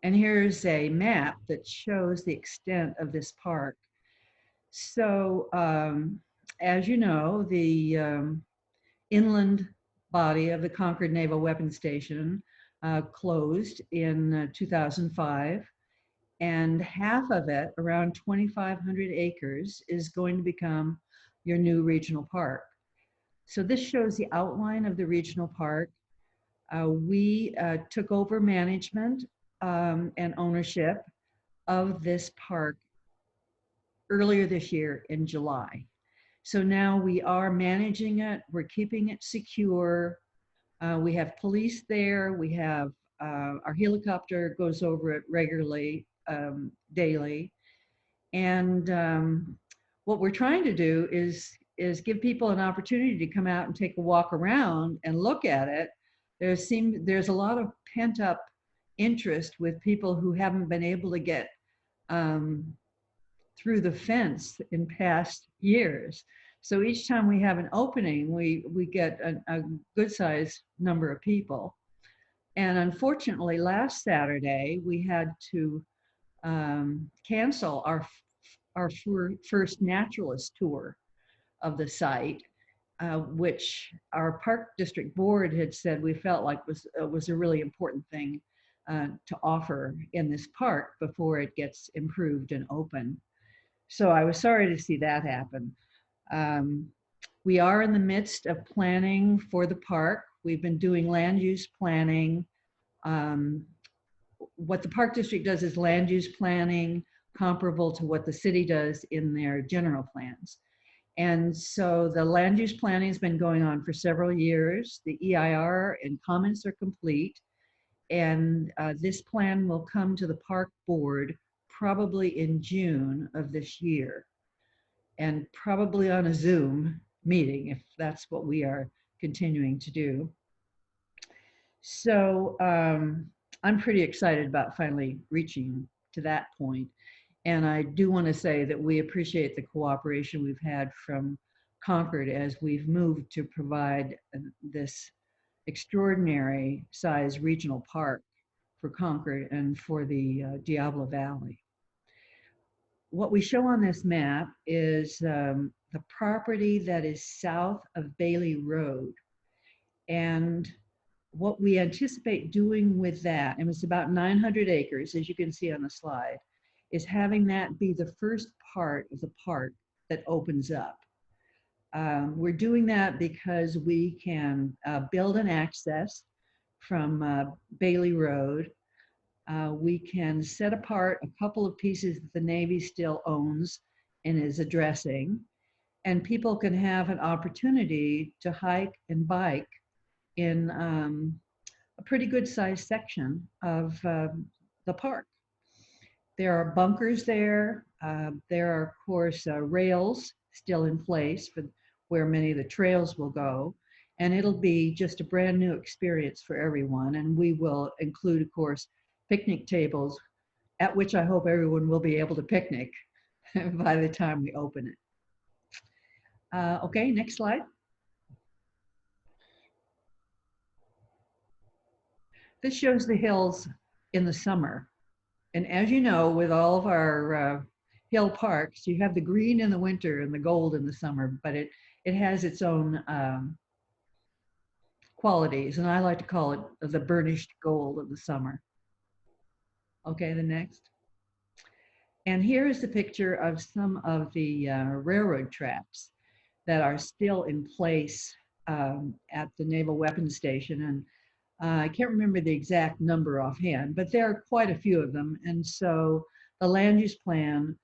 And here's a map that shows the extent of this park. So as you know, the inland body of the Concord Naval Weapons Station closed in 2005. And half of it, around 2,500 acres, is going to become your new regional park. So this shows the outline of the regional park. We took over management and ownership of this park earlier this year in July. So now we are managing it. We're keeping it secure. We have police there. We have our helicopter goes over it regularly, daily. And what we're trying to do is give people an opportunity to come out and take a walk around and look at it. There's a lot of pent up interest with people who haven't been able to get through the fence in past years. So each time we have an opening, we get a good sized number of people. And unfortunately, last Saturday, we had to cancel our first naturalist tour of the site, which our park district board had said we felt like was a really important thing to offer in this park before it gets improved and open. So I was sorry to see that happen. We are in the midst of planning for the park. We've been doing land use planning. What the park district does is land use planning comparable to what the city does in their general plans. And so the land use planning has been going on for several years. The EIR and comments are complete. And this plan will come to the park board probably in June of this year, and probably on a Zoom meeting if that's what we are continuing to do. So I'm pretty excited about finally reaching to that point. And I do want to say that we appreciate the cooperation we've had from Concord as we've moved to provide this extraordinary size regional park for Concord and for the Diablo Valley. What we show on this map is the property that is south of Bailey Road. And what we anticipate doing with that, and it's about 900 acres, as you can see on the slide, is having that be the first part of the park that opens up. We're doing that because we can build an access from Bailey Road. We can set apart a couple of pieces that the Navy still owns and is addressing, and people can have an opportunity to hike and bike in a pretty good sized section of the park. There are bunkers there. There are, of course, rails still in place for where many of the trails will go. And it'll be just a brand new experience for everyone. And we will include, of course, picnic tables at which I hope everyone will be able to picnic by the time we open it. Okay, next slide. This shows the hills in the summer. And as you know, with all of our hill parks, you have the green in the winter and the gold in the summer, but it has its own qualities. And I like to call it the burnished gold of the summer. Okay, the next. And here is the picture of some of the railroad tracks that are still in place at the Naval Weapons Station. And I can't remember the exact number offhand, but there are quite a few of them. And so the land use plan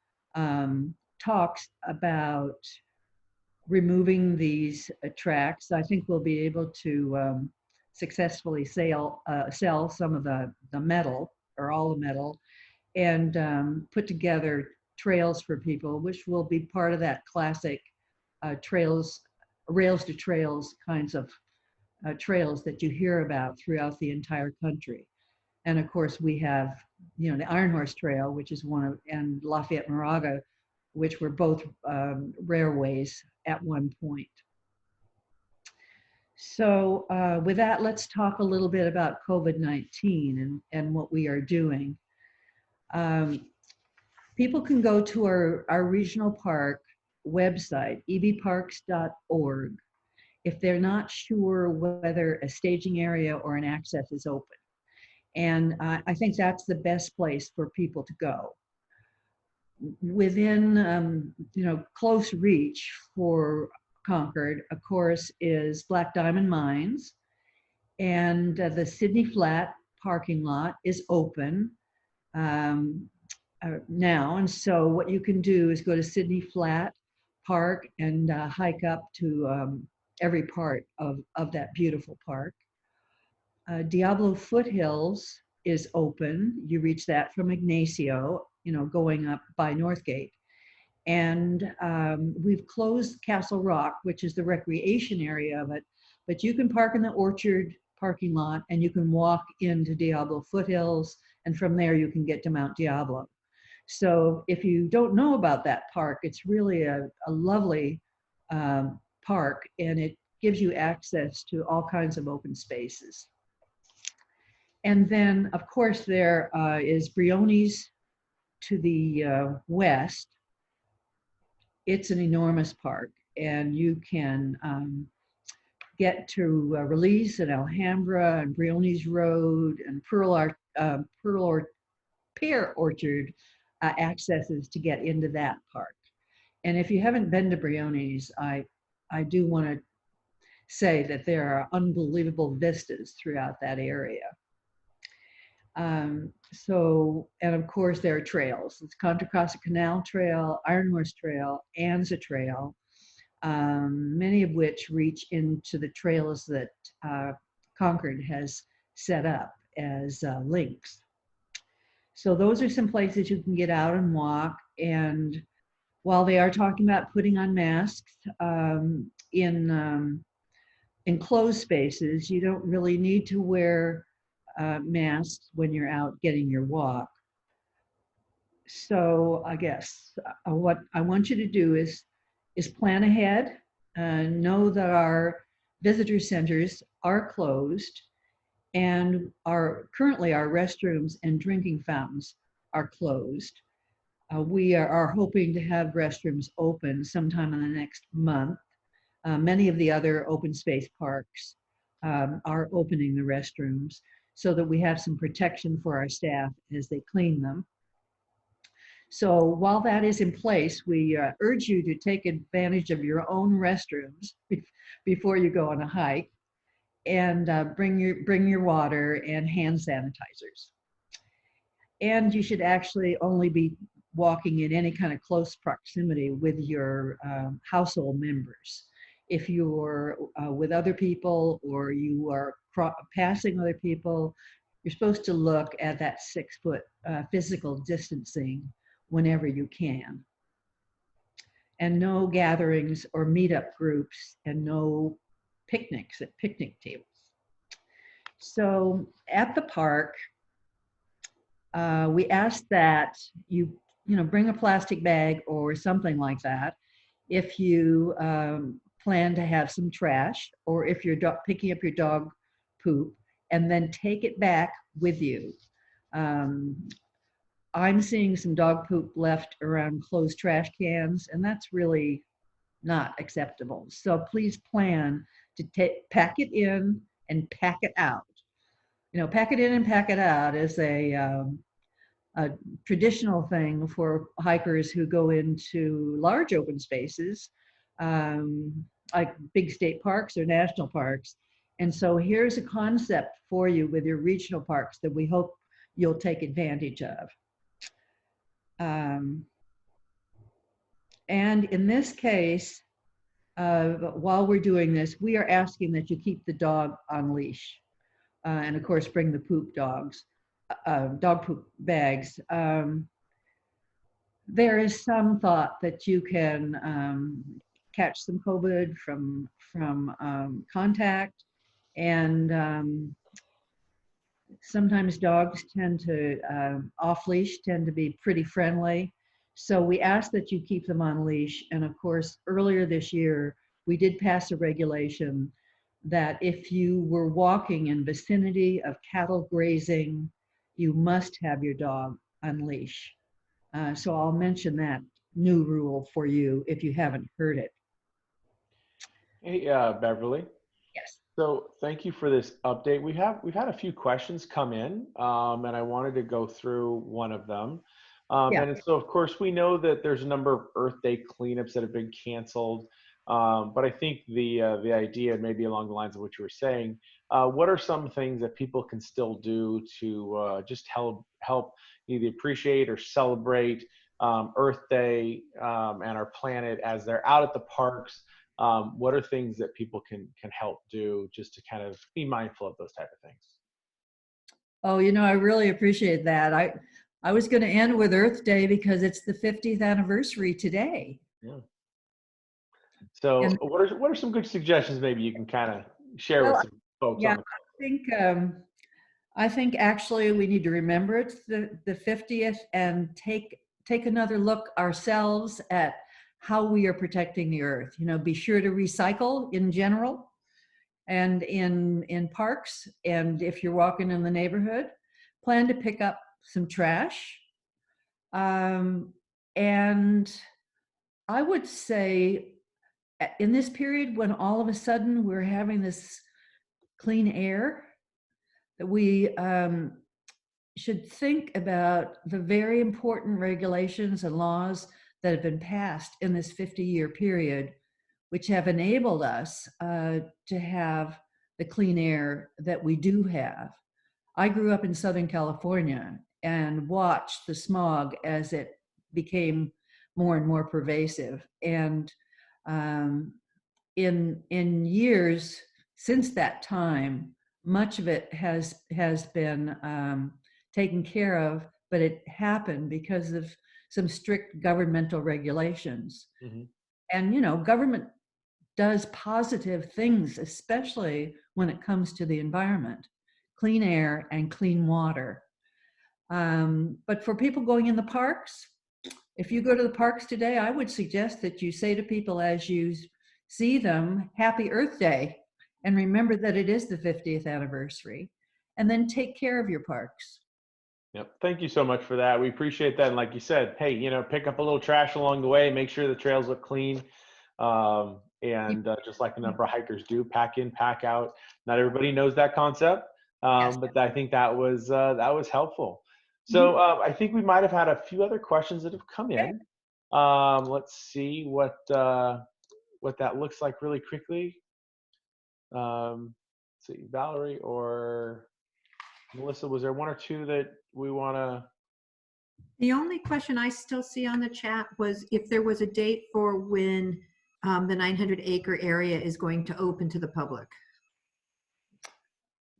talks about removing these tracks. I think we'll be able to successfully sell some of the metal or all the metal and put together trails for people, which will be part of that classic rails to trails kinds of trails that you hear about throughout the entire country. And of course we have, you know, the Iron Horse Trail, which is one of, and Lafayette Moraga, which were both railways at one point. So with that, let's talk a little bit about COVID-19 and what we are doing. People can go to our regional park website, ebparks.org, if they're not sure whether a staging area or an access is open. And I think that's the best place for people to go. Within close reach for Concord, of course, is Black Diamond Mines, and the Sydney Flat parking lot is open. now. And so what you can do is go to Sydney Flat Park and hike up to every part of that beautiful park. Diablo Foothills is open. You reach that from Ignacio, going up by Northgate. And we've closed Castle Rock, which is the recreation area of it, but you can park in the Orchard parking lot and you can walk into Diablo Foothills, and from there you can get to Mount Diablo. So if you don't know about that park, it's really a lovely park, and it gives you access to all kinds of open spaces. And then, of course, there is Brioni's to the west. It's an enormous park, and you can get to Release and Alhambra and Brioni's Road and Pear Orchard accesses to get into that park. And if you haven't been to Brioni's, I do want to say that there are unbelievable vistas throughout that area. And of course there are trails. It's Contra Costa Canal Trail, Iron Horse Trail, Anza Trail, many of which reach into the trails that Concord has set up as links. So those are some places you can get out and walk. And while they are talking about putting on masks in enclosed spaces, you don't really need to wear masks when you're out getting your walk. So I guess what I want you to do is plan ahead. Know that our visitor centers are closed, and currently our restrooms and drinking fountains are closed. We are hoping to have restrooms open sometime in the next month. Many of the other open space parks are opening the restrooms so that we have some protection for our staff as they clean them. So while that is in place, we urge you to take advantage of your own restrooms before you go on a hike, and bring your water and hand sanitizers. And you should actually only be walking in any kind of close proximity with your household members. If you're with other people or you are passing other people, you're supposed to look at that 6-foot physical distancing whenever you can. And no gatherings or meetup groups, and no picnics at picnic tables. So at the park, we ask that you bring a plastic bag or something like that if you plan to have some trash, or if you're picking up your dog poop, and then take it back with you. I'm seeing some dog poop left around closed trash cans, and that's really not acceptable. So please plan to pack it in and pack it out. Pack it in and pack it out is a traditional thing for hikers who go into large open spaces, like big state parks or national parks. And so here's a concept for you with your regional parks that we hope you'll take advantage of. And in this case, while we're doing this, we are asking that you keep the dog on leash, and of course bring the poop dog poop bags. There is some thought that you can catch some COVID from contact, and sometimes dogs tend to, off leash, tend to be pretty friendly. So we ask that you keep them on leash. And of course, earlier this year, we did pass a regulation that if you were walking in vicinity of cattle grazing, you must have your dog on leash. So I'll mention that new rule for you if you haven't heard it. Hey, Beverly. Yes. So thank you for this update. We've had a few questions come in, and I wanted to go through one of them. Yeah. And so, of course, we know that there's a number of Earth Day cleanups that have been canceled. But I think the idea, maybe along the lines of what you were saying, what are some things that people can still do to just help either appreciate or celebrate Earth Day and our planet as they're out at the parks? What are things that people can help do just to kind of be mindful of those type of things? Oh, you know, I really appreciate that. I was going to end with Earth Day because it's the 50th anniversary today. Yeah. So And what are some good suggestions maybe you can kind of share well, with some folks yeah, on I think actually we need to remember it's the 50th and take another look ourselves at how we are protecting the earth. You know, be sure to recycle in general and in parks, and if you're walking in the neighborhood, plan to pick up some trash. And I would say in this period when all of a sudden we're having this clean air, that we should think about the very important regulations and laws that have been passed in this 50-year period, which have enabled us to have the clean air that we do have. I grew up in Southern California and watched the smog as it became more and more pervasive. And in years since that time, much of it has been taken care of, but it happened because of some strict governmental regulations. Mm-hmm. And you know, government does positive things, especially when it comes to the environment, clean air and clean water. But for people going in the parks, if you go to the parks today, I would suggest that you say to people as you see them, Happy Earth Day, and remember that it is the 50th anniversary, and then take care of your parks. Yep. Thank you so much for that. We appreciate that. And like you said, hey, you know, pick up a little trash along the way, make sure the trails look clean. And just like a number of hikers do, pack in, pack out. Not everybody knows that concept, but I think that was helpful. So I think we might have had a few other questions that have come in. Let's see what that looks like really quickly. Let's see, Valerie or Melissa, was there one or two that we want to? The only question I still see on the chat was if there was a date for when the 900-acre area is going to open to the public.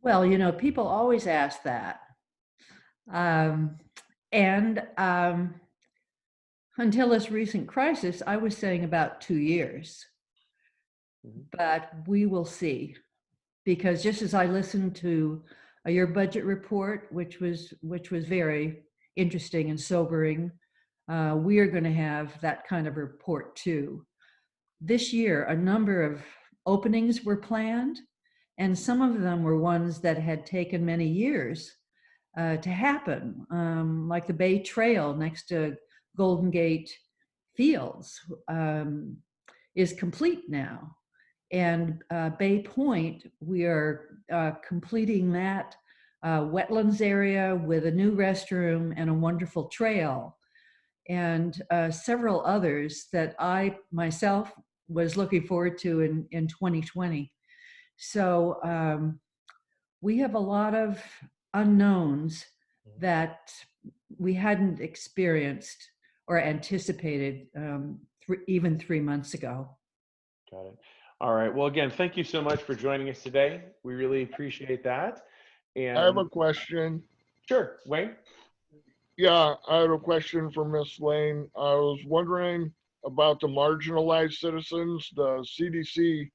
Well, you know, people always ask that. Until this recent crisis, I was saying about 2 years. But we will see, because just as I listened to your budget report, which was very interesting and sobering, we are going to have that kind of report too. This year, a number of openings were planned, and some of them were ones that had taken many years to happen, like the Bay Trail next to Golden Gate Fields is complete now. And Bay Point, we are completing that wetlands area with a new restroom and a wonderful trail, and several others that I myself was looking forward to in 2020. So we have a lot of unknowns that we hadn't experienced or anticipated even 3 months ago. Got it. All right. Well, again, thank you so much for joining us today. We really appreciate that. And I have a question. Sure, Wayne. Yeah, I have a question for Miss Lane. I was wondering about the marginalized citizens. The CDC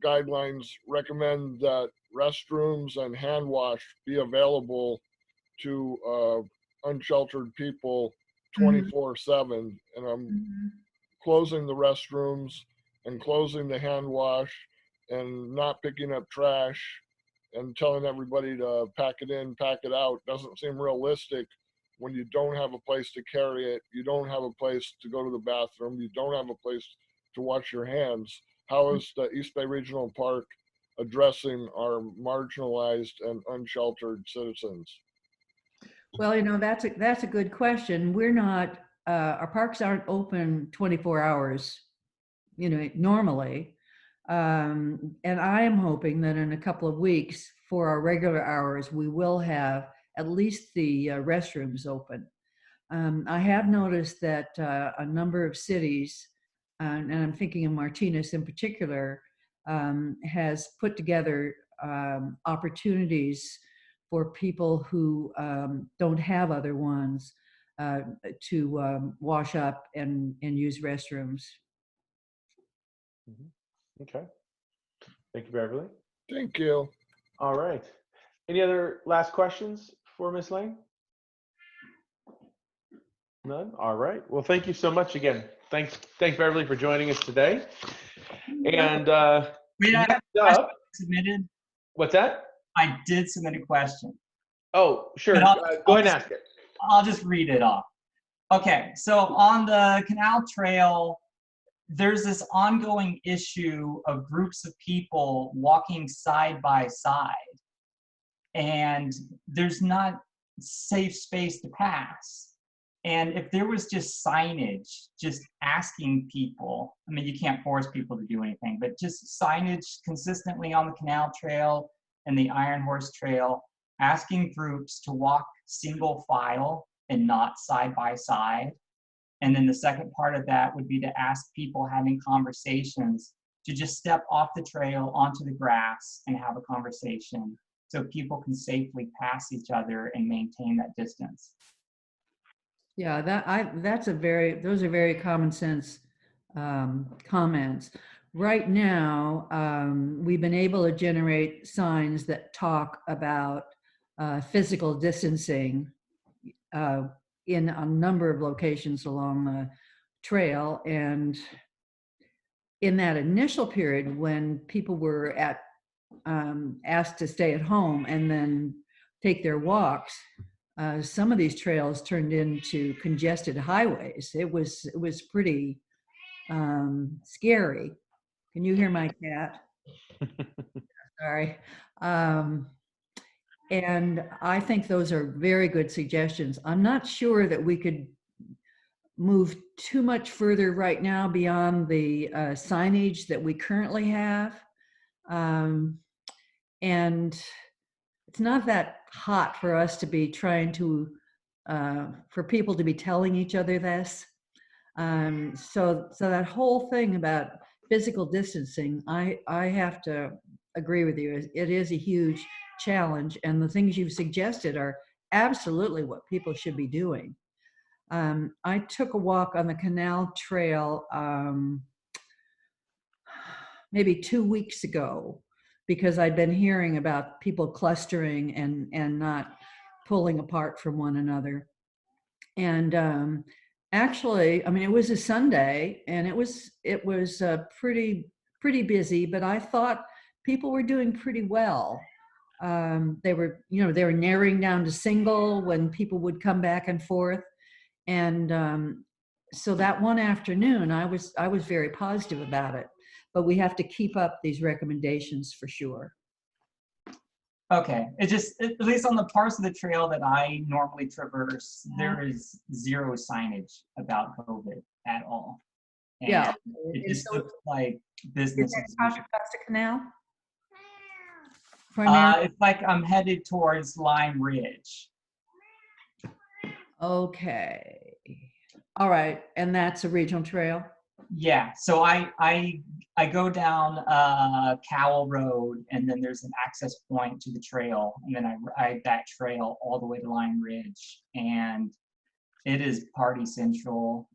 guidelines recommend that restrooms and hand wash be available to unsheltered people 24/7. And I'm closing the restrooms and closing the hand wash and not picking up trash and telling everybody to pack it in, pack it out doesn't seem realistic when you don't have a place to carry it, you don't have a place to go to the bathroom, you don't have a place to wash your hands. How is the East Bay Regional Park addressing our marginalized and unsheltered citizens? Well, you know, that's a good question. We're not, our parks aren't open 24 hours, you know, normally. And I am hoping that in a couple of weeks for our regular hours, we will have at least the restrooms open. I have noticed that a number of cities, and I'm thinking of Martinez in particular, has put together opportunities for people who don't have other ones to wash up and use restrooms. Okay. Thank you, Beverly. Thank you. All right. Any other last questions for Ms. Lane? None? All right. Well, thank you so much again. Thanks, Beverly, for joining us today. And Wait, I have next a question up, submitted. what's that? I did submit a question. Oh, sure. But Go ahead and ask it. I'll just read it off. Okay, so on the canal trail, there's this ongoing issue of groups of people walking side by side, and there's not safe space to pass. And if there was just signage, just asking people, I mean, you can't force people to do anything, but just signage consistently on the canal trail and the Iron Horse Trail, asking groups to walk single file and not side by side. And then the second part of that would be to ask people having conversations to just step off the trail onto the grass and have a conversation so people can safely pass each other and maintain that distance. Yeah, those are very common sense comments. Right now, we've been able to generate signs that talk about physical distancing in a number of locations along the trail. And in that initial period when people were asked to stay at home and then take their walks, some of these trails turned into congested highways. It was pretty scary. Can you hear my cat? Sorry. And I think those are very good suggestions. I'm not sure that we could move too much further right now beyond the signage that we currently have. And it's not that hot for us to be trying to, for people to be telling each other this. So that whole thing about physical distancing, I have to agree with you. It is a huge challenge, and the things you've suggested are absolutely what people should be doing. I took a walk on the canal trail maybe 2 weeks ago because I'd been hearing about people clustering and not pulling apart from one another. And actually, I mean, it was a Sunday and it was pretty busy, but I thought people were doing pretty well. They were narrowing down to single when people would come back and forth. And so that one afternoon, I was very positive about it. But we have to keep up these recommendations for sure. Okay, at least on the parts of the trail that I normally traverse, there is zero signage about COVID at all. And yeah, it just looks like business as usual. Costa Canal. It's like I'm headed towards Lime Ridge. Okay. All right, and that's a regional trail. Yeah, so I go down Cowell Road, and then there's an access point to the trail, and then I ride that trail all the way to Lime Ridge, and it is party central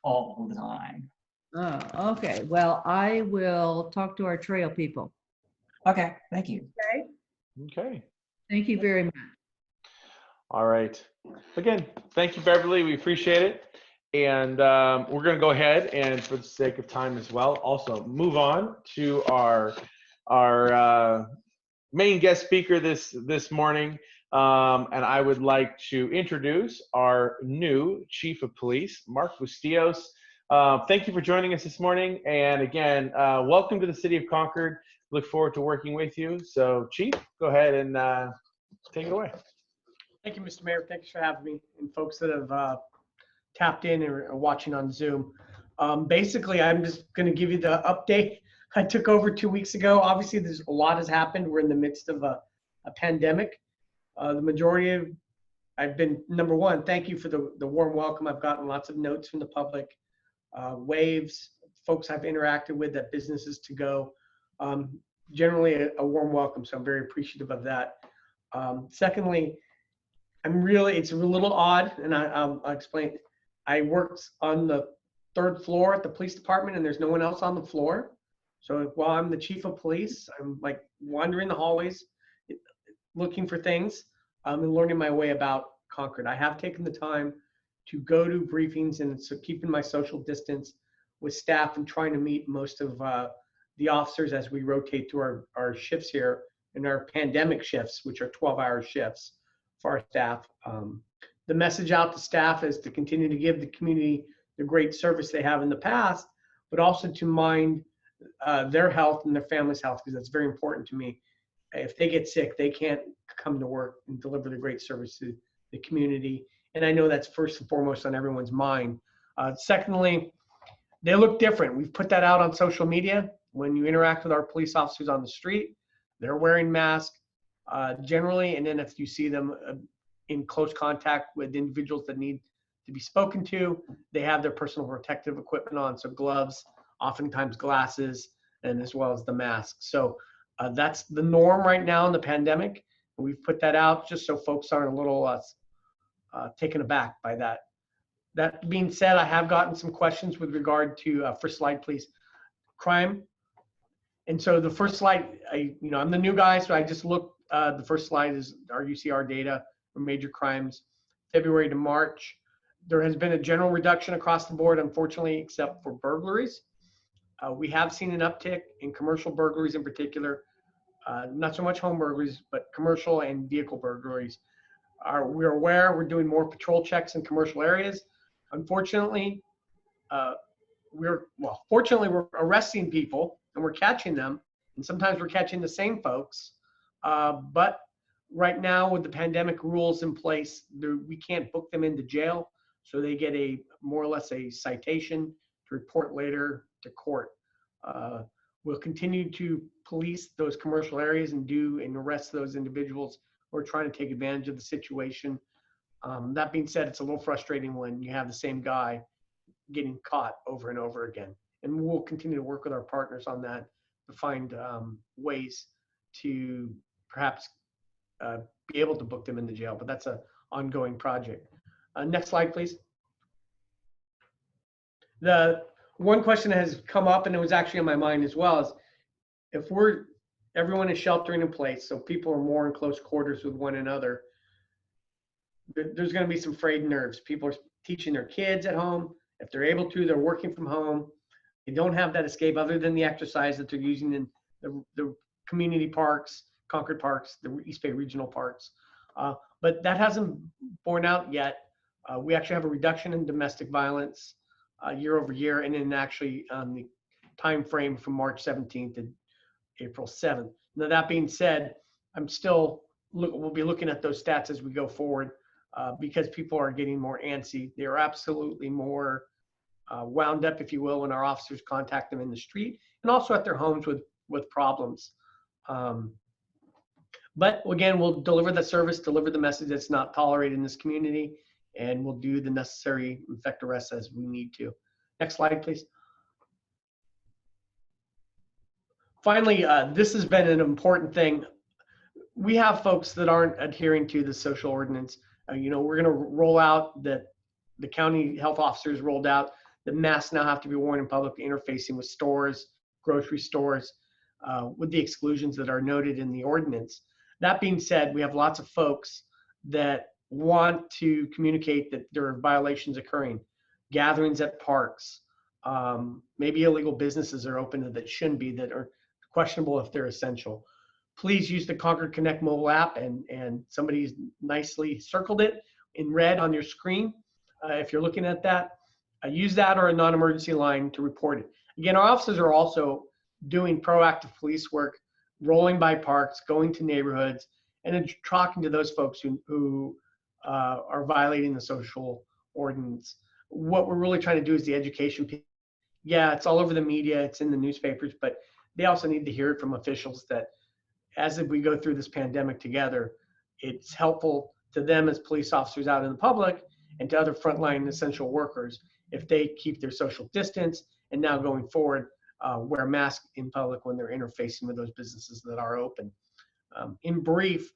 all the time. Oh, okay. Well, I will talk to our trail people. Okay, thank you. Okay. Thank you very much. All right. Again, thank you, Beverly. We appreciate it. And we're going to go ahead and, for the sake of time as well, also move on to our main guest speaker this morning. And I would like to introduce our new Chief of Police, Mark Bustillos. Thank you for joining us this morning. And again, welcome to the City of Concord. Look forward to working with you. So, Chief, go ahead and take it away. Thank you, Mr. Mayor. Thanks for having me, and folks that have tapped in and are watching on Zoom. Basically, I'm just going to give you the update I took over 2 weeks ago. Obviously, there's a lot has happened. We're in the midst of a pandemic. The majority of, I've been, number one, thank you for the warm welcome. I've gotten lots of notes from the public, waves, folks I've interacted with at businesses to go. Generally a warm welcome, so I'm very appreciative of that. Secondly, it's a little odd, and I'll explain. I worked on the 3rd floor at the police department, and there's no one else on the floor. So while I'm the chief of police, I'm like wandering the hallways, looking for things, and learning my way about Concord. I have taken the time to go to briefings, and so keeping my social distance with staff and trying to meet most of the officers as we rotate through our shifts here, and our pandemic shifts, which are 12-hour shifts for our staff. The message out to staff is to continue to give the community the great service they have in the past, but also to mind their health and their family's health, because that's very important to me. If they get sick, they can't come to work and deliver the great service to the community. And I know that's first and foremost on everyone's mind. Secondly, they look different. We've put that out on social media. When you interact with our police officers on the street, they're wearing masks generally. And then if you see them in close contact with individuals that need to be spoken to, they have their personal protective equipment on. So gloves, oftentimes glasses, and as well as the mask. So that's the norm right now in the pandemic. We've put that out just so folks aren't a little taken aback by that. That being said, I have gotten some questions with regard to, first slide, please, crime. And so the first slide, I'm the new guy, so I just looked, the first slide is our UCR data for major crimes, February to March. There has been a general reduction across the board, unfortunately, except for burglaries. We have seen an uptick in commercial burglaries in particular, not so much home burglaries, but commercial and vehicle burglaries. We're aware we're doing more patrol checks in commercial areas. Unfortunately, fortunately, we're arresting people and we're catching them, and sometimes we're catching the same folks. But right now, with the pandemic rules in place, we can't book them into jail, so they get more or less a citation to report later to court. We'll continue to police those commercial areas and arrest those individuals who are trying to take advantage of the situation. That being said, it's a little frustrating when you have the same guy getting caught over and over again. And we'll continue to work with our partners on that to find ways to perhaps be able to book them into jail, but that's an ongoing project. Next slide, please. The one question that has come up, and it was actually on my mind as well, is if everyone is sheltering in place, so people are more in close quarters with one another, there's going to be some frayed nerves. People are teaching their kids at home. If they're able to, they're working from home. They don't have that escape other than the exercise that they're using in the community parks, Concord parks, the East Bay regional parks. But that hasn't borne out yet. We actually have a reduction in domestic violence year over year, and then actually the time frame from March 17th to April 7th. Now, that being said, we'll be looking at those stats as we go forward because people are getting more antsy. They're absolutely more wound up, if you will, when our officers contact them in the street and also at their homes with problems. But again, we'll deliver the service, deliver the message that's not tolerated in this community, and we'll do the necessary effect arrests as we need to. Next slide, please. Finally, this has been an important thing. We have folks that aren't adhering to the social ordinance. We're going to roll out the county health officers rolled out that masks now have to be worn in public interfacing with stores, grocery stores, with the exclusions that are noted in the ordinance. That being said, we have lots of folks that want to communicate that there are violations occurring, gatherings at parks, maybe illegal businesses are open that shouldn't be, that are questionable if they're essential. Please use the Concord Connect mobile app, and somebody's nicely circled it in red on your screen. If you're looking at that, use that or a non-emergency line to report it. Again, our officers are also doing proactive police work, rolling by parks, going to neighborhoods, and then talking to those folks who are violating the social ordinance. What we're really trying to do is the education piece. Yeah, it's all over the media, it's in the newspapers, but they also need to hear it from officials that as we go through this pandemic together, it's helpful to them as police officers out in the public and to other frontline essential workers if they keep their social distance and now going forward, wear a mask in public when they're interfacing with those businesses that are open. In brief,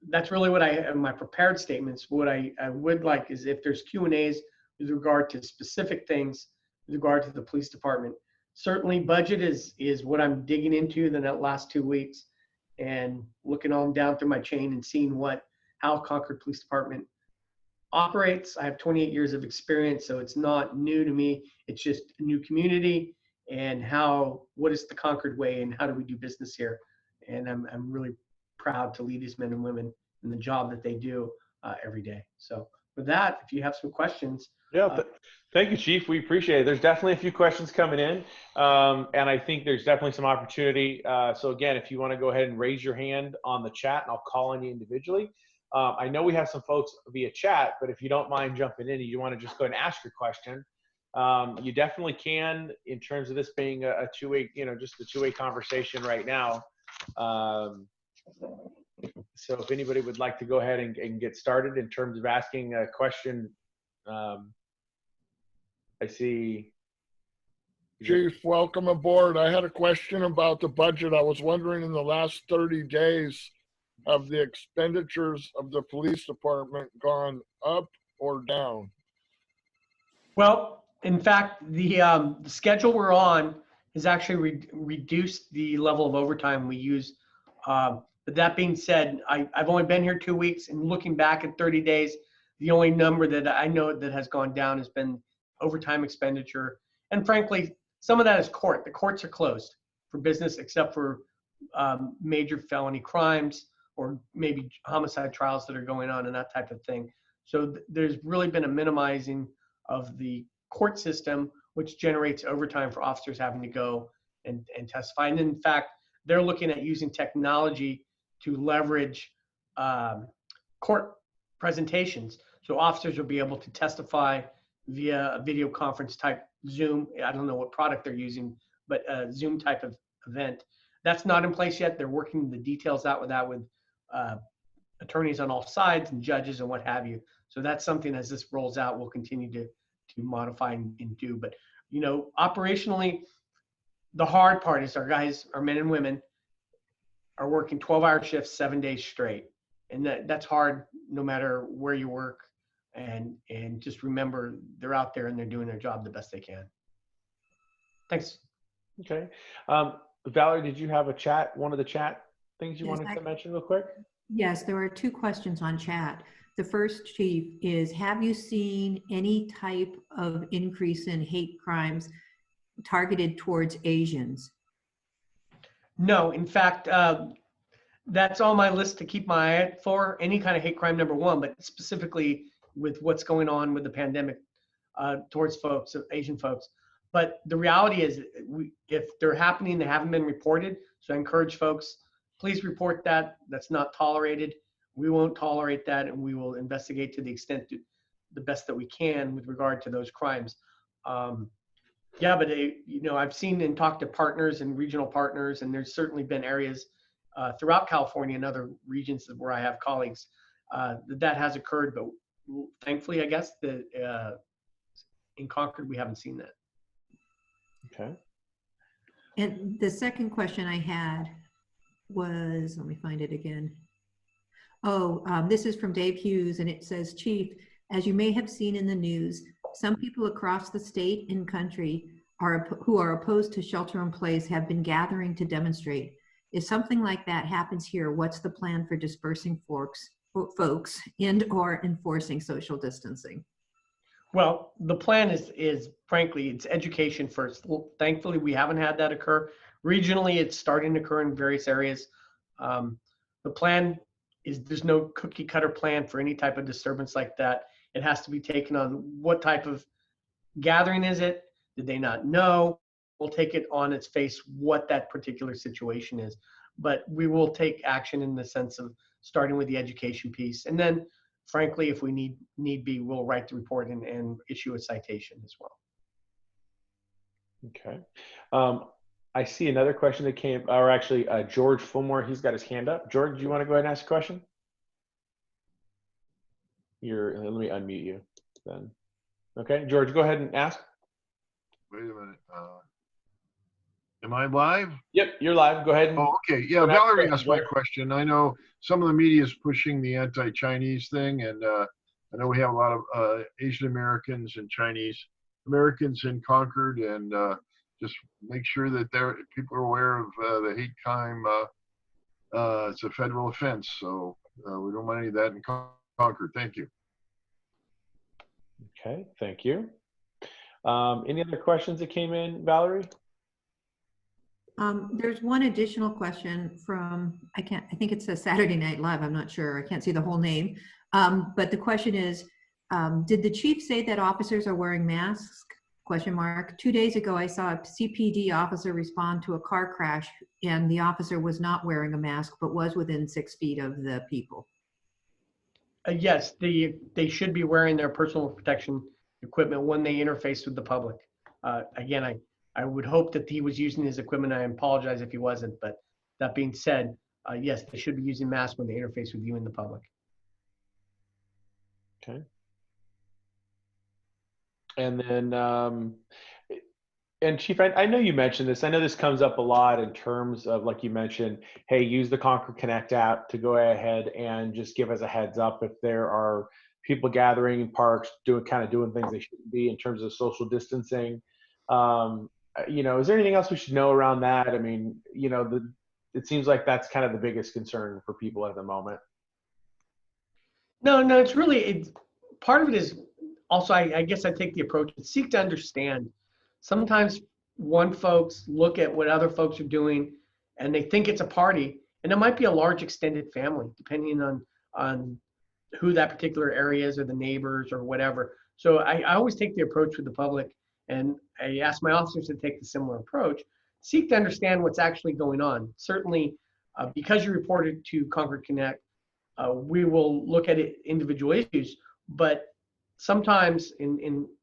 that's really what my prepared statements, what I would like is if there's Q&As with regard to specific things, with regard to the police department. Certainly budget is what I'm digging into in the last 2 weeks and looking on down through my chain and seeing how Concord Police Department operates. I have 28 years of experience, so it's not new to me. It's just a new community and what is the Concord way and how do we do business here? And I'm really proud to lead these men and women in the job that they do every day. So with that, if you have some questions. Yeah, thank you, Chief. We appreciate it. There's definitely a few questions coming in, and I think there's definitely some opportunity. So again, if you want to go ahead and raise your hand on the chat, and I'll call on you individually. I know we have some folks via chat, but if you don't mind jumping in and you want to just go ahead and ask your question, you definitely can, in terms of this being a two-way, just a two-way conversation right now. So if anybody would like to go ahead and get started in terms of asking a question, I see. Chief, welcome aboard. I had a question about the budget. I was wondering, in the last 30 days, have the expenditures of the police department gone up or down? Well, in fact, the schedule we're on has actually reduced the level of overtime we use. But that being said, I've only been here 2 weeks, and looking back at 30 days, the only number that I know that has gone down has been overtime expenditure. And frankly, some of that is court. The courts are closed for business except for major felony crimes or maybe homicide trials that are going on and that type of thing. So there's really been a minimizing of the court system, which generates overtime for officers having to go and testify. And in fact, they're looking at using technology to leverage court presentations. So officers will be able to testify via a video conference type Zoom. I don't know what product they're using, but a Zoom type of event. That's not in place yet. They're working the details out with attorneys on all sides and judges and what have you. So that's something, as this rolls out, we'll continue to modify and do. But, operationally, the hard part is our men and women are working 12-hour shifts, 7 days straight. And that's hard no matter where you work. And just remember, they're out there and they're doing their job the best they can. Thanks. Okay. Valerie, did you have one of the chat things you wanted to mention real quick? Yes, there are 2 questions on chat. The first, Chief, is have you seen any type of increase in hate crimes targeted towards Asians? No, in fact, that's on my list to keep my eye out for, any kind of hate crime, number one, but specifically with what's going on with the pandemic towards Asian folks. But the reality is, if they're happening, they haven't been reported. So I encourage folks, please report that. That's not tolerated. We won't tolerate that, and we will investigate to the extent the best that we can with regard to those crimes. Yeah, but I've seen and talked to partners and regional partners, and there's certainly been areas throughout California and other regions where I have colleagues that has occurred. But thankfully, I guess that in Concord we haven't seen that. Okay. And the second question I had was, let me find it again. This is from Dave Hughes, and it says, Chief, as you may have seen in the news, some people across the state and country who are opposed to shelter in place have been gathering to demonstrate. If something like that happens here, what's the plan for dispersing folks and or enforcing social distancing? Well, the plan is frankly, it's education first. Thankfully, we haven't had that occur. Regionally, it's starting to occur in various areas. The plan is there's no cookie cutter plan for any type of disturbance like that. It has to be taken on what type of gathering is it? Did they not know? We'll take it on its face what that particular situation is. But we will take action in the sense of starting with the education piece. And then, frankly, if we need be, we'll write the report and issue a citation as well. Okay. I see another question that came, or actually George Fulmore, he's got his hand up. George, do you want to go ahead and ask a question? Let me unmute you then. Okay, George, go ahead and ask. Wait a minute. Am I live? Yep, you're live. Go ahead. Oh, okay. Yeah, Valerie asked my question. I know some of the media is pushing the anti-Chinese thing, and I know we have a lot of Asian Americans and Chinese Americans in Concord, and just make sure that people are aware of the hate crime. It's a federal offense, so we don't want any of that in Concord. Thank you. Okay, thank you. Any other questions that came in, Valerie? There's one additional question from, I think it says Saturday Night Live. I'm not sure. I can't see the whole name. But the question is, did the chief say that officers are wearing masks? Question mark. 2 days ago, I saw a CPD officer respond to a car crash, and the officer was not wearing a mask, but was within 6 feet of the people. Yes, they should be wearing their personal protection equipment when they interface with the public. Again, I would hope that he was using his equipment. I apologize if he wasn't, but that being said, yes, they should be using masks when they interface with you and the public. Okay. And then, and Chief, I know you mentioned this. I know this comes up a lot in terms of, like you mentioned, hey, use the Concord Connect app to go ahead and just give us a heads up if there are people gathering in parks, doing things they shouldn't be in terms of social distancing. You know, is there anything else we should know around that? I mean, you know, it seems like that's kind of the biggest concern for people at the moment. No, it's part of it is also, I guess I take the approach, seek to understand. Sometimes one folks look at what other folks are doing and they think it's a party, and it might be a large extended family, depending on who that particular area is or the neighbors or whatever. So I always take the approach with the public, and I ask my officers to take the similar approach. Seek to understand what's actually going on. Certainly, because you reported to Concord Connect, we will look at individual issues, but sometimes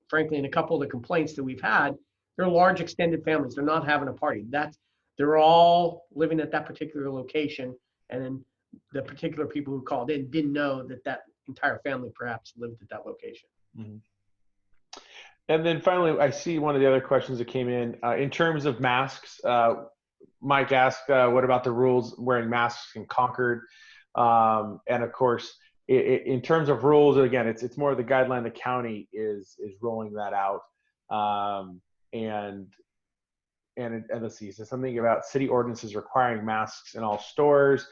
frankly, in a couple of the complaints that we've had, they're large extended families. They're not having a party. They're all living at that particular location, and then the particular people who called in didn't know that entire family perhaps lived at that location. Mm-hmm. And then finally, I see one of the other questions that came in terms of masks. Mike asked, what about the rules wearing masks in Concord? And of course, in terms of rules, again, it's more of the guideline. The county is rolling that out. And let's see, so something about city ordinances requiring masks in all stores.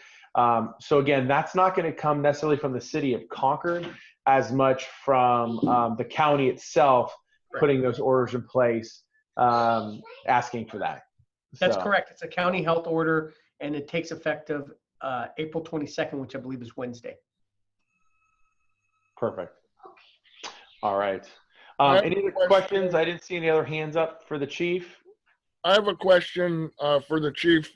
So again, that's not going to come necessarily from the city of Concord as much from the county itself putting those orders in place, asking for that. That's correct. It's a county health order, and it takes effect of April 22nd, which I believe is Wednesday. Perfect. All right. Any other questions? I didn't see any other hands up for the chief. I have a question for the chief.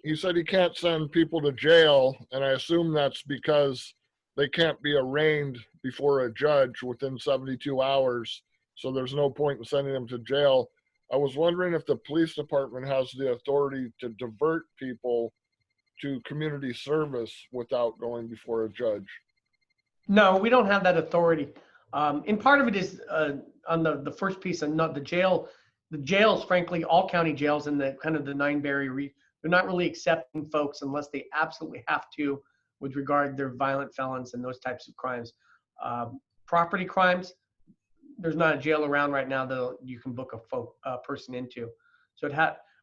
He said he can't send people to jail, and I assume that's because they can't be arraigned before a judge within 72 hours. So there's no point in sending them to jail. I was wondering if the police department has the authority to divert people to community service without going before a judge. No, we don't have that authority. And part of it is on the first piece, and not the jail. The jails, frankly, all county jails in the kind of the 9-barrier, they're not really accepting folks unless they absolutely have to, with regard to their violent felons and those types of crimes. Property crimes, there's not a jail around right now that you can book a person into. So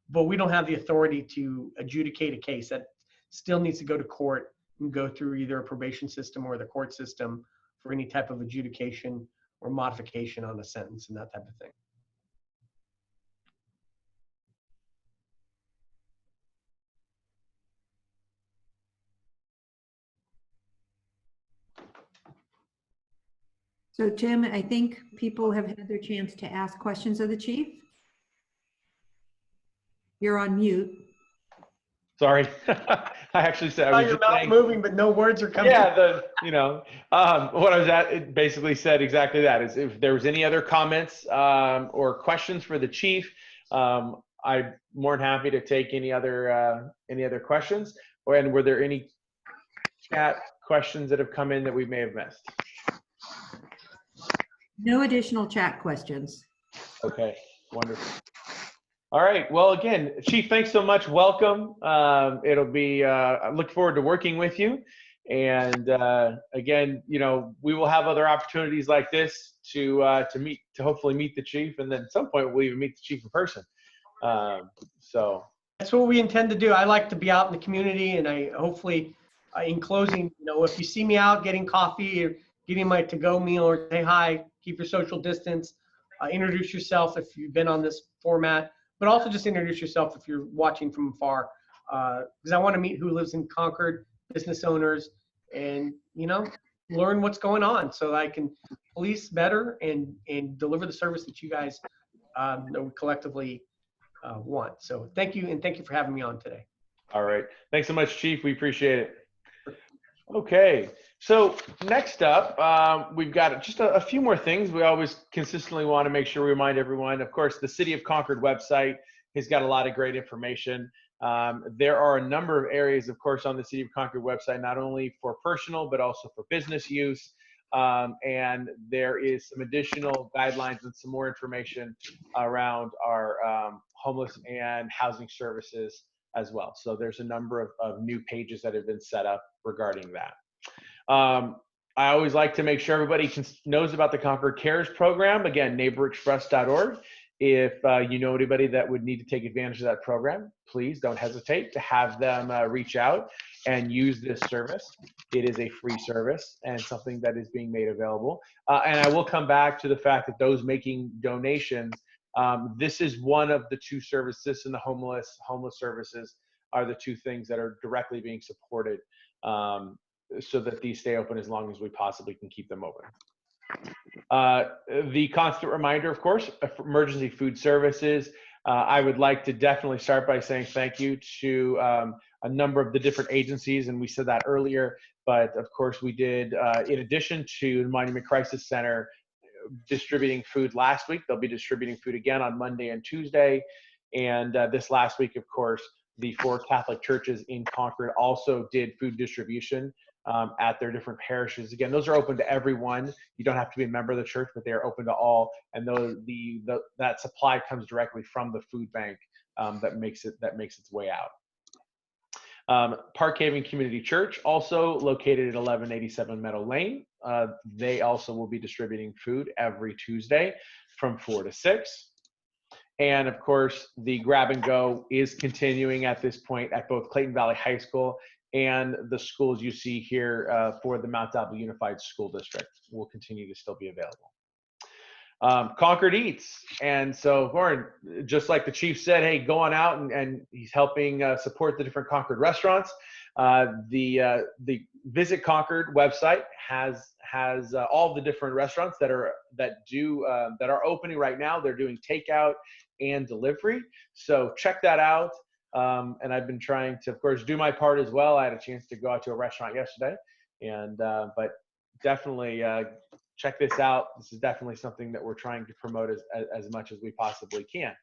but we don't have the authority to adjudicate a case. That still needs to go to court and go through either a probation system or the court system for any type of adjudication or modification on a sentence and that type of thing. So Tim, I think people have had their chance to ask questions of the chief. You're on mute. Sorry, I actually said. I was Your mouth moving, but no words are coming. Yeah, what I was at, it basically said exactly that. Is if there was any other comments or questions for the chief, I'm more than happy to take any other questions. And were there any chat questions that have come in that we may have missed? No additional chat questions. Okay, wonderful. All right. Well, again, Chief, thanks so much. Welcome. It'll be, I look forward to working with you. And again, you know, we will have other opportunities like this to hopefully meet the chief, and then at some point we'll even meet the chief in person. So That's what we intend to do. I like to be out in the community, and I hopefully, in closing, you know, if you see me out getting coffee or getting my to-go meal, or say hi, keep your social distance, introduce yourself if you've been on this format, but also just introduce yourself if you're watching from afar, because I want to meet who lives in Concord, business owners, and, you know, learn what's going on so that I can police better and deliver the service that you guys collectively want. So thank you, and thank you for having me on today. all right. Thanks so much, Chief. We appreciate it. Okay. So next up, we've got just a few more things. We always consistently want to make sure we remind everyone. Of course, the City of Concord website has got a lot of great information. There are a number of areas, of course, on the City of Concord website, not only for personal, but also for business use. And there is some additional guidelines and some more information around our homeless and housing services as well. So there's a number of new pages that have been set up regarding that. I always like to make sure everybody knows about the Concord Cares program. Again, neighborexpress.org. If you know anybody that would need to take advantage of that program, please don't hesitate to have them reach out and use this service. It is a free service and something that is being made available. And I will come back to the fact that those making donations, this is one of the two services, and the homeless services are the two things that are directly being supported, so that these stay open as long as we possibly can keep them open. The constant reminder, of course, for emergency food services. I would like to definitely start by saying thank you to a number of the different agencies, and we said that earlier, but of course we did, in addition to the Monument Crisis Center distributing food last week, they'll be distributing food again on Monday and Tuesday. And this last week, of course, the 4 Catholic churches in Concord also did food distribution at their different parishes. Again, those are open to everyone. You don't have to be a member of the church, but they are open to all. And that supply comes directly from the food bank that makes its way out. Park Haven Community Church, also located at 1187 Meadow Lane. They also will be distributing food every Tuesday from 4 to 6. And of course, the grab and go is continuing at this point at both Clayton Valley High School and the schools you see here for the Mount Diablo Unified School District will continue to still be available. Concord Eats. And so, Warren, just like the chief said, hey, go on out, and he's helping support the different Concord restaurants. The Visit Concord website has all the different restaurants that are opening right now. They're doing takeout and delivery. So check that out. And I've been trying to, of course, do my part as well. I had a chance to go out to a restaurant yesterday, and but definitely check this out. This is definitely something that we're trying to promote as much as we possibly can.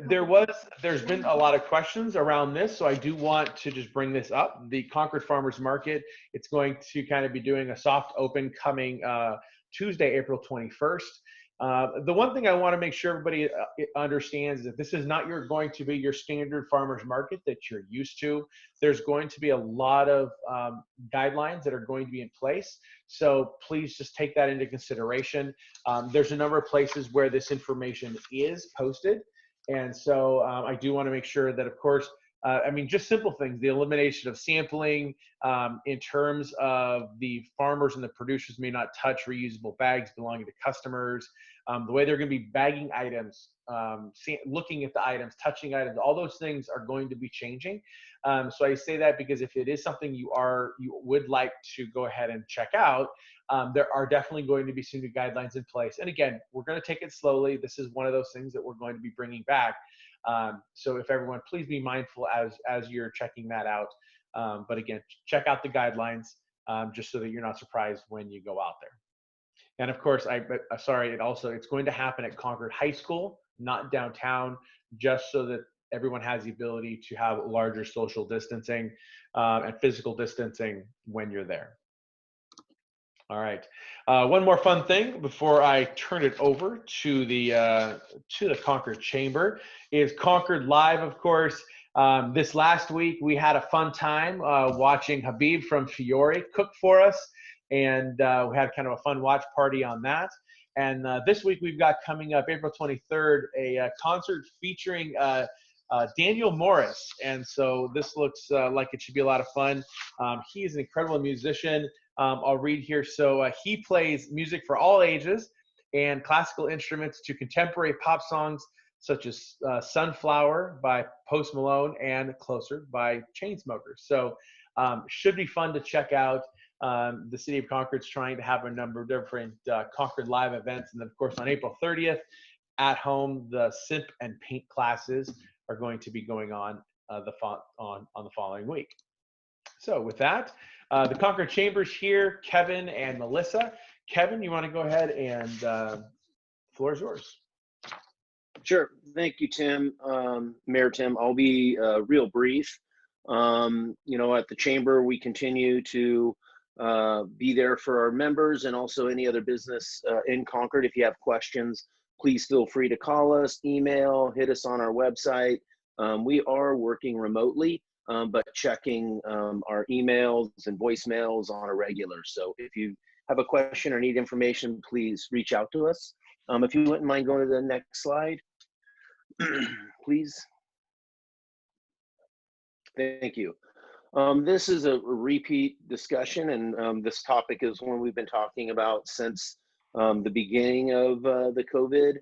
There's been a lot of questions around this, so I do want to just bring this up. The Concord Farmers Market, it's going to kind of be doing a soft open coming Tuesday, April 21st. The one thing I want to make sure everybody understands is that this is not going to be your standard farmers market that you're used to. There's going to be a lot of guidelines that are going to be in place. So please just take that into consideration. There's a number of places where this information is posted. And so I do want to make sure that, of course, I mean, just simple things, the elimination of sampling in terms of the farmers and the producers may not touch reusable bags belonging to customers, the way they're going to be bagging items, looking at the items, touching items, all those things are going to be changing. So I say that because if it is something you would like to go ahead and check out, there are definitely going to be some new guidelines in place. And again, we're going to take it slowly. This is one of those things that we're going to be bringing back. So if everyone, please be mindful as you're checking that out. But again, check out the guidelines just so that you're not surprised when you go out there. And of course, it's going to happen at Concord High School not downtown, just so that everyone has the ability to have larger social distancing and physical distancing when you're there. All right. One more fun thing before I turn it over to the Concord Chamber is Concord Live, of course. This last week, we had a fun time watching Habib from Fiore cook for us, and we had kind of a fun watch party on that. And this week, we've got coming up April 23rd, a concert featuring Daniel Morris. And so this looks like it should be a lot of fun. He is an incredible musician. I'll read here. So he plays music for all ages and classical instruments to contemporary pop songs such as Sunflower by Post Malone and Closer by Chainsmokers. So should be fun to check out. The city of Concord's trying to have a number of different Concord Live events. And then, of course, on April 30th, at home, the sip and paint classes are going to be going on the following week. So with that, the Concord Chamber's here, Kevin and Melissa. Kevin, you want to go ahead and the floor is yours. Sure. Thank you, Tim. Mayor Tim, I'll be real brief. You know, at the Chamber, we continue to be there for our members and also any other business in Concord. If you have questions, please feel free to call us, email, hit us on our website. We are working remotely, but checking our emails and voicemails on a regular. So if you have a question or need information, please reach out to us. If you wouldn't mind going to the next slide, please. Thank you. This is a repeat discussion, and this topic is one we've been talking about since the beginning of the COVID.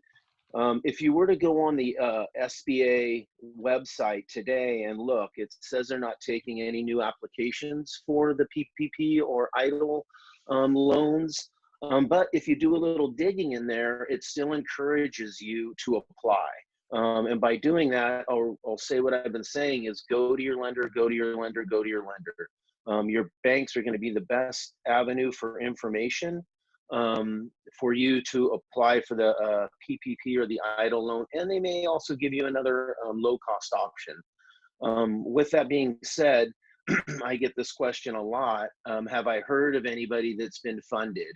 If you were to go on the SBA website today and look, it says they're not taking any new applications for the PPP or EIDL loans. But if you do a little digging in there, it still encourages you to apply. And by doing that, I'll say what I've been saying is go to your lender, go to your lender, go to your lender. Your banks are going to be the best avenue for information for you to apply for the PPP or the EIDL loan. And they may also give you another low-cost option. With that being said, I get this question a lot. Have I heard of anybody that's been funded?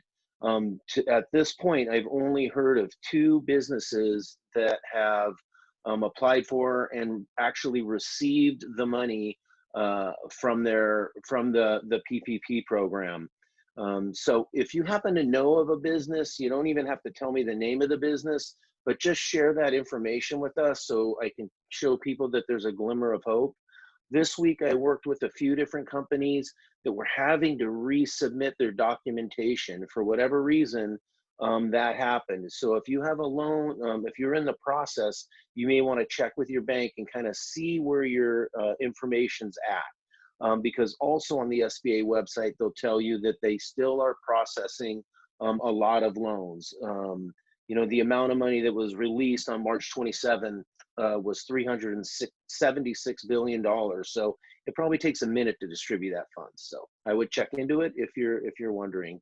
At this point, I've only heard of 2 businesses that have applied for and actually received the money from the PPP program. So if you happen to know of a business, you don't even have to tell me the name of the business, but just share that information with us so I can show people that there's a glimmer of hope. This week, I worked with a few different companies that were having to resubmit their documentation for whatever reason that happened. So if you have a loan, if you're in the process, you may want to check with your bank and kind of see where your information's at. Because also on the SBA website, they'll tell you that they still are processing a lot of loans. You know, the amount of money that was released on March 27th was $376 billion. So it probably takes a minute to distribute that fund. So I would check into it if you're wondering.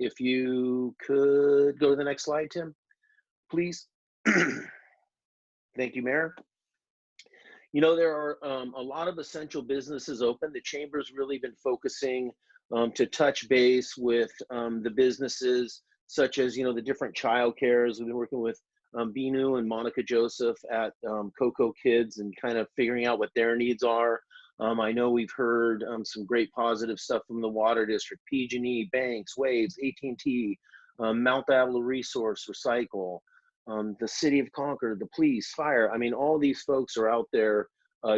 If you could go to the next slide, Tim, please. Thank you, Mayor. You know, there are a lot of essential businesses open. The Chamber's really been focusing to touch base with the businesses such as, you know, the different child cares. We've been working with Binu and Monica Joseph at Coco Kids and kind of figuring out what their needs are. I know we've heard some great positive stuff from the Water District, PG&E, Banks, Waves, AT&T, Mount Avila Resource, Recycle, the City of Concord, the police, fire. I mean, all these folks are out there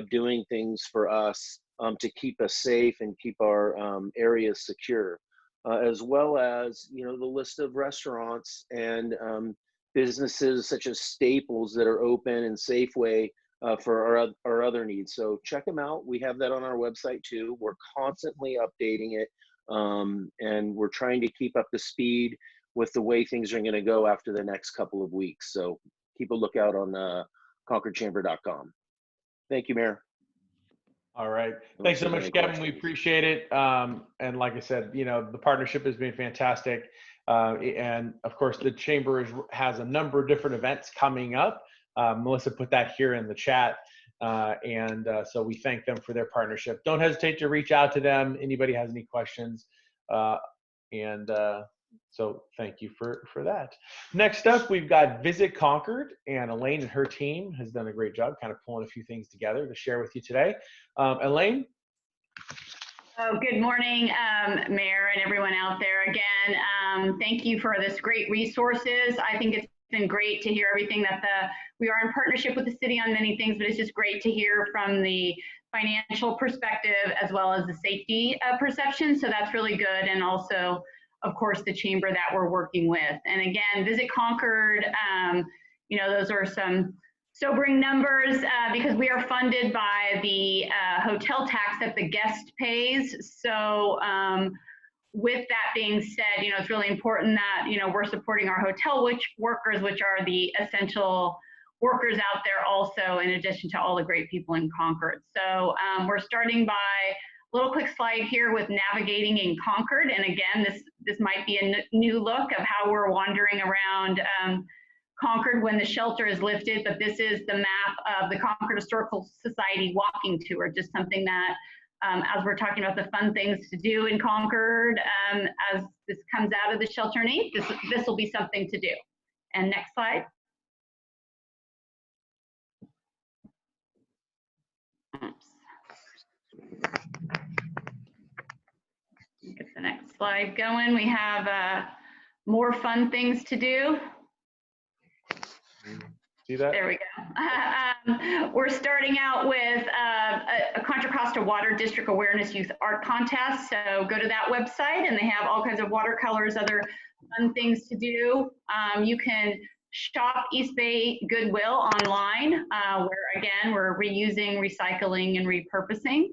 doing things for us to keep us safe and keep our areas secure, as well as, you know, the list of restaurants and businesses such as Staples that are open and Safeway for our other needs. So check them out. We have that on our website too. We're constantly updating it, and we're trying to keep up to speed with the way things are going to go after the next couple of weeks. So keep a lookout on concordchamber.com. Thank you, Mayor. All right. Thanks so much, Kevin. We appreciate it. And like I said, you know, the partnership has been fantastic. And of course, the chamber has a number of different events coming up. Melissa put that here in the chat. So we thank them for their partnership. Don't hesitate to reach out to them. Anybody has any questions. So thank you for that. Next up, we've got Visit Concord, and Elaine and her team has done a great job kind of pulling a few things together to share with you today. Elaine? Oh, good morning, Mayor and everyone out there again. Thank you for this great resources. I think it's been great to hear everything that we are in partnership with the city on many things, but it's just great to hear from the financial perspective as well as the safety perception. So that's really good. And also, of course, the chamber that we're working with. And again, Visit Concord, you know, those are some sobering numbers because we are funded by the hotel tax that the guest pays. So with that being said, you know, it's really important that, you know, we're supporting our hotel workers, which are the essential workers out there also, in addition to all the great people in Concord. So we're starting by a little quick slide here with navigating in Concord. And again, this might be a new look of how we're wandering around Concord when the shelter is lifted, but this is the map of the Concord Historical Society walking tour, just something that as we're talking about the fun things to do in Concord, as this comes out of the shelter in need, this will be something to do. And next slide. Oops. Get the next slide going. We have more fun things to do. See that? There we go. We're starting out with a Contra Costa Water District Awareness Youth Art Contest. So go to that website and they have all kinds of watercolors, other fun things to do. You can shop East Bay Goodwill online, where again, we're reusing, recycling, and repurposing.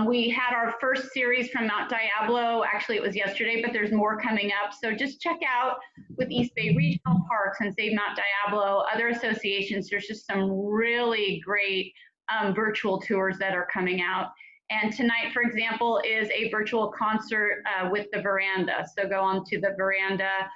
We had our first series from Mount Diablo. Actually, it was yesterday, but there's more coming up. So just check out with East Bay Regional Parks and Save Mount Diablo, other associations. There's just some really great virtual tours that are coming out. And tonight, for example, is a virtual concert with the Veranda. So go on to the Veranda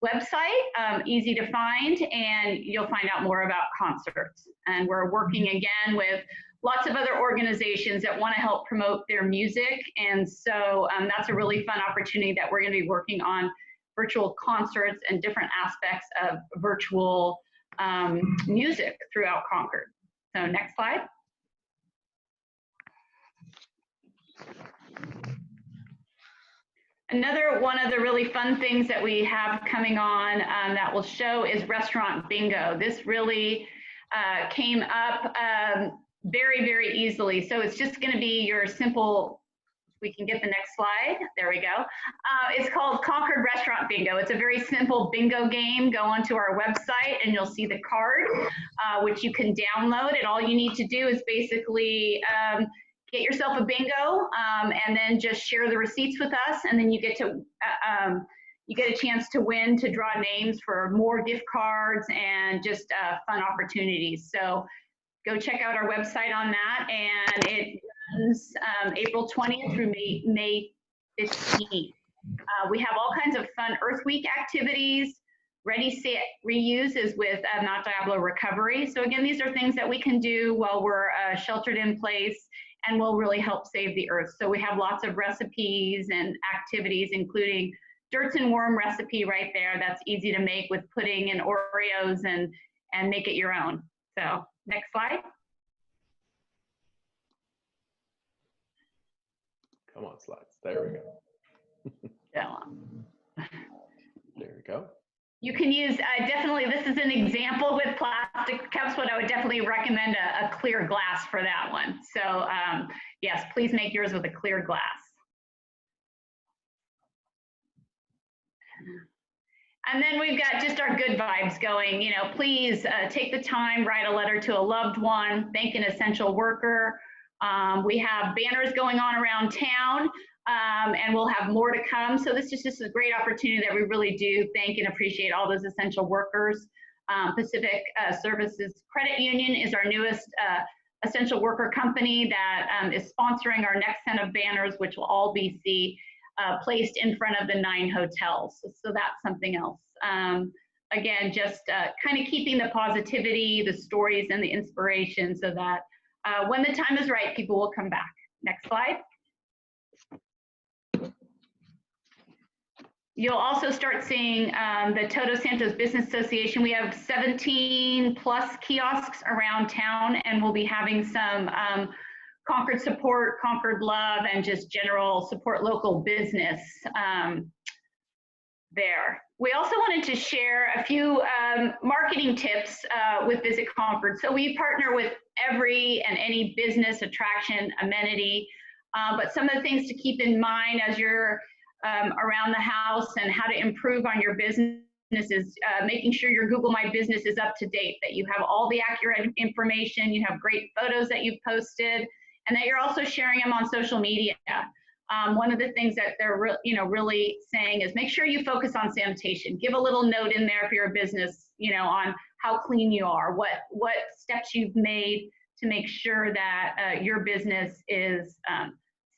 website, easy to find, and you'll find out more about concerts. And we're working again with lots of other organizations that want to help promote their music. And so that's a really fun opportunity that we're going to be working on virtual concerts and different aspects of virtual music throughout Concord. So next slide. Another one of the really fun things that we have coming on that will show is restaurant bingo. This really came up very, very easily. So it's just going to be your simple, we can get the next slide. There we go. It's called Concord Restaurant Bingo. It's a very simple bingo game. Go onto our website and you'll see the card, which you can download. And all you need to do is basically get yourself a bingo and then just share the receipts with us. And then you get to, you get a chance to win, to draw names for more gift cards and just fun opportunities. So go check out our website on that. And it runs April 20th through May 15th. We have all kinds of fun Earth Week activities. Ready, Set, Reuse is with Mount Diablo Recovery. So again, these are things that we can do while we're sheltered in place and will really help save the earth. So we have lots of recipes and activities, including Dirts and Worm recipe right there. That's easy to make with pudding and Oreos and make it your own. So next slide. Come on, slides. There we go. There we go. You can use, definitely, this is an example with plastic cups, but I would definitely recommend a clear glass for that one. So yes, please make yours with a clear glass. And then we've got just our good vibes going. You know, please take the time, write a letter to a loved one, thank an essential worker. We have banners going on around town. And we'll have more to come. So this is just a great opportunity that we really do thank and appreciate all those essential workers. Pacific Services Credit Union is our newest essential worker company that is sponsoring our next set of banners, which will all be placed in front of the 9 hotels. So that's something else. Again, just kind of keeping the positivity, the stories, and the inspiration so that when the time is right, people will come back. Next slide. You'll also start seeing the Todos Santos Business Association. We have 17 plus kiosks around town, and we'll be having some Concord support, Concord love, and just general support local business there. We also wanted to share a few marketing tips with Visit Concord. So we partner with every and any business, attraction, amenity, but some of the things to keep in mind as you're around the house and how to improve on your business is making sure your Google My Business is up to date, that you have all the accurate information, you have great photos that you've posted, and that you're also sharing them on social media. One of the things that they're really saying is make sure you focus on sanitation. Give a little note in there for your business, on how clean you are, what steps you've made to make sure that your business is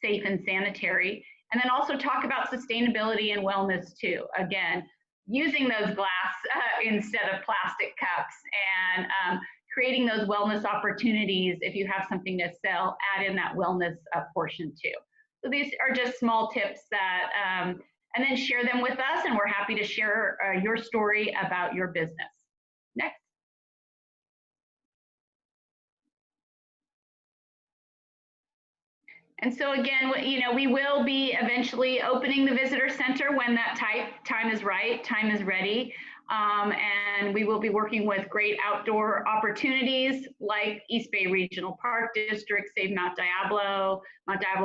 safe and sanitary. And then also talk about sustainability and wellness too. Again, using those glass instead of plastic cups, and creating those wellness opportunities. If you have something to sell, add in that wellness portion too. So these are just small tips that, and then share them with us, and we're happy to share your story about your business. Next. And so again, we will be eventually opening the visitor center when that time is right, time is ready. And we will be working with great outdoor opportunities like East Bay Regional Park District, Save Mount Diablo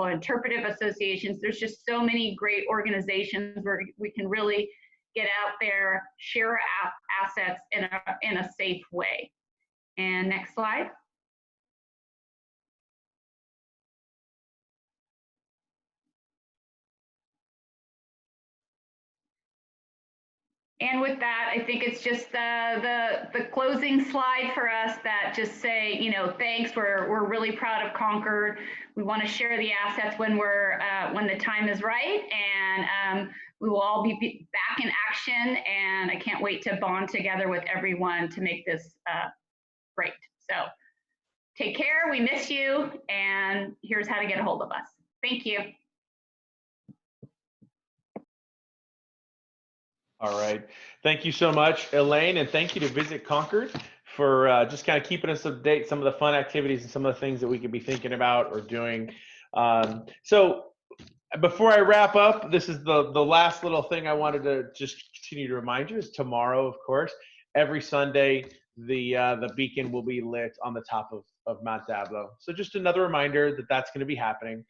Interpretive Associations. There's just so many great organizations where we can really get out there, share our assets in a safe way. And next slide. And with that, I think it's just the closing slide for us that just say, thanks. We're really proud of Concord. We want to share the assets when the time is right, and we will all be back in action. And I can't wait to bond together with everyone to make this great. So take care. We miss you, and here's how to get a hold of us. Thank you. All right. Thank you so much, Elaine, and thank you to Visit Concord for just kind of keeping us up to date, some of the fun activities and some of the things that we could be thinking about or doing. So before I wrap up, this is the last little thing I wanted to just continue to remind you is tomorrow, of course, every Sunday, the beacon will be lit on the top of Mount Diablo. So just another reminder that that's going to be happening.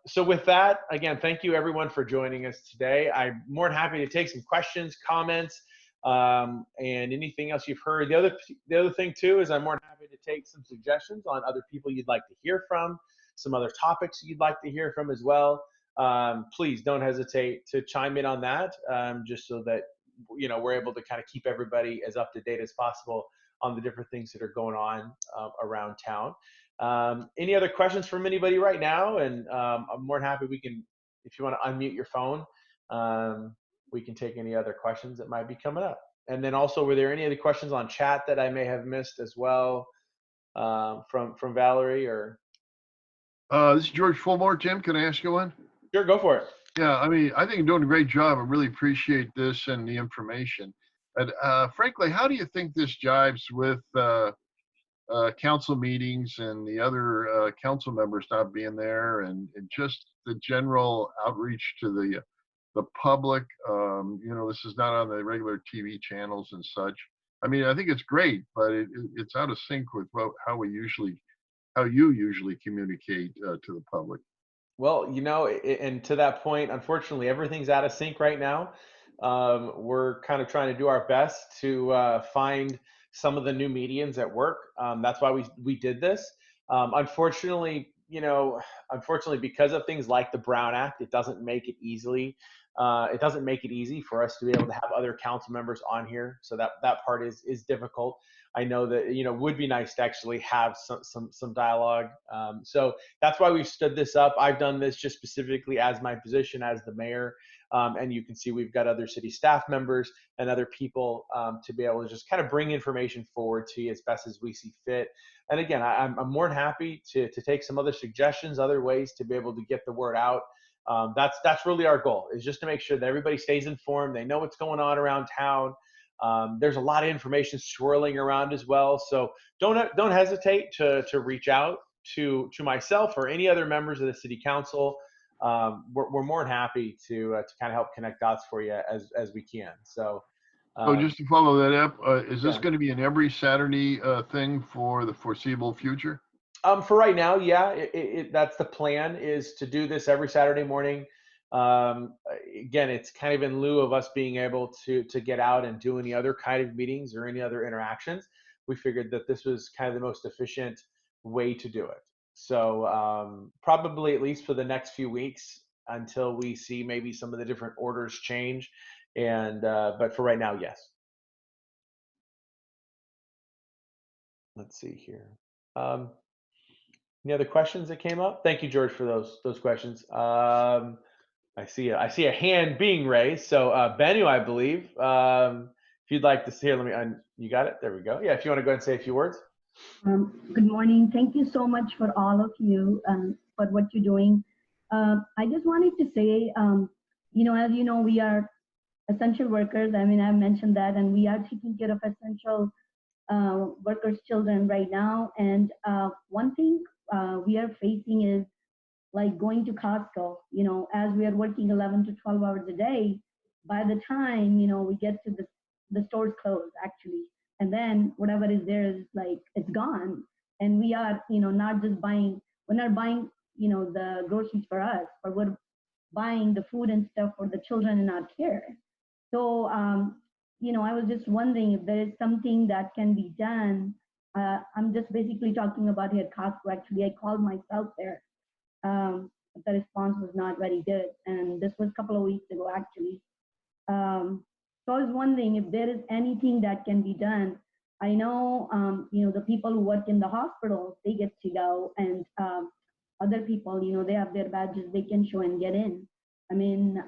So with that, again, thank you everyone for joining us today. I'm more than happy to take some questions, comments, and anything else you've heard. The other thing too is I'm more than happy to take some suggestions on other people you'd like to hear from, some other topics you'd like to hear from as well. Please don't hesitate to chime in on that, just so that we're able to kind of keep everybody as up to date as possible on the different things that are going on around town. Any other questions from anybody right now? And I'm more than happy if you want to unmute your phone, we can take any other questions that might be coming up. And then also, were there any other questions on chat that I may have missed as well from Valerie or? This is George Fulmore. Tim, can I ask you one? Sure, go for it. Yeah, I mean, I think you're doing a great job. I really appreciate this and the information. And frankly, how do you think this jives with council meetings and the other council members not being there, and just the general outreach to the public? This is not on the regular TV channels and such. I mean, I think it's great, but it's out of sync with how you usually communicate to the public. Well, and to that point, unfortunately, everything's out of sync right now. We're kind of trying to do our best to find some of the new medians at work. That's why we did this. Unfortunately, because of things like the Brown Act, it doesn't make it easy for us to be able to have other council members on here. So that part is difficult. I know that, would be nice to actually have some dialogue. So that's why we've stood this up. I've done this just specifically as my position as the mayor. And you can see we've got other city staff members and other people to be able to just kind of bring information forward to you as best as we see fit. And again, I'm more than happy to take some other suggestions, other ways to be able to get the word out. That's really our goal, is just to make sure that everybody stays informed. They know what's going on around town. There's a lot of information swirling around as well. So don't hesitate to reach out to myself or any other members of the city council. We're more than happy to kind of help connect dots for you as we can. So just to follow that up, is this yeah. going to be an every Saturday thing for the foreseeable future? For right now, yeah, that's the plan, is to do this every Saturday morning. Again, it's kind of in lieu of us being able to get out and do any other kind of meetings or any other interactions. We figured that this was kind of the most efficient way to do it. So probably at least for the next few weeks until we see maybe some of the different orders change. And but for right now, yes. Let's see here. Any other questions that came up? Thank you, George, for those questions. I see a hand being raised. So Benu, I believe, if you'd like to see, you got it. There we go. Yeah, if you want to go ahead and say a few words. Good morning. Thank you so much for all of you for what you're doing. I just wanted to say, as you know, we are essential workers. I mean, I mentioned that, and we are taking care of essential workers' children right now. And one thing we are facing is like going to Costco, as we are working 11 to 12 hours a day, by the time, we get to the stores closed actually. And then whatever is there is like, it's gone. And we are, not just buying, we're not buying, the groceries for us, but we're buying the food and stuff for the children in our care. So, I was just wondering if there is something that can be done. I'm just basically talking about here at Costco. Actually, I called myself there. But the response was not very good. And this was a couple of weeks ago, actually. So I was wondering if there is anything that can be done. I know, the people who work in the hospitals, they get to go, and other people, they have their badges, they can show and get in. I mean,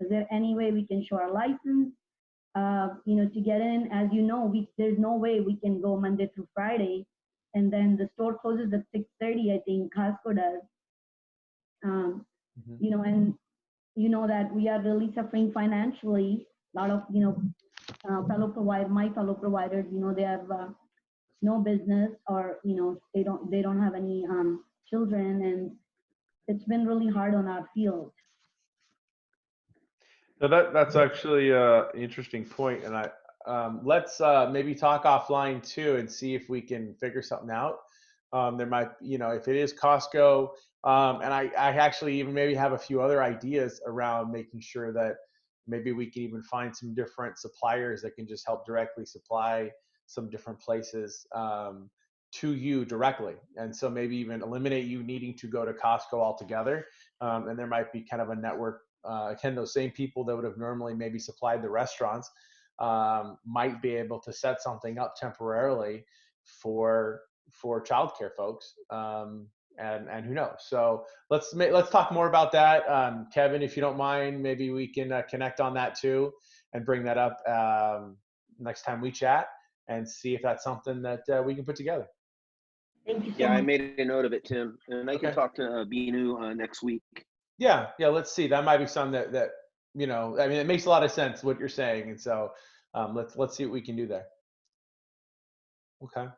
is there any way we can show our license, to get in? As you know, there's no way we can go Monday through Friday, and then the store closes at 6:30, I think Costco does. And that we are really suffering financially. A lot of, my fellow providers, they have no business, or, they don't have any children, and it's been really hard on our field. So that's actually an interesting point, and let's maybe talk offline too and see if we can figure something out. There might, if it is Costco, and I actually even maybe have a few other ideas around making sure that maybe we can even find some different suppliers that can just help directly supply some different places to you directly. And so maybe even eliminate you needing to go to Costco altogether. And there might be kind of a network. Again, those same people that would have normally maybe supplied the restaurants might be able to set something up temporarily for childcare folks, and who knows. So let's talk more about that. Kevin, if you don't mind, maybe we can connect on that too and bring that up next time we chat and see if that's something that we can put together. Thank you so Yeah, much. I made a note of it, Tim, and I can talk to Binu next week. Yeah, let's see. That might be something that I mean, it makes a lot of sense what you're saying, and so let's see what we can do there. Okay.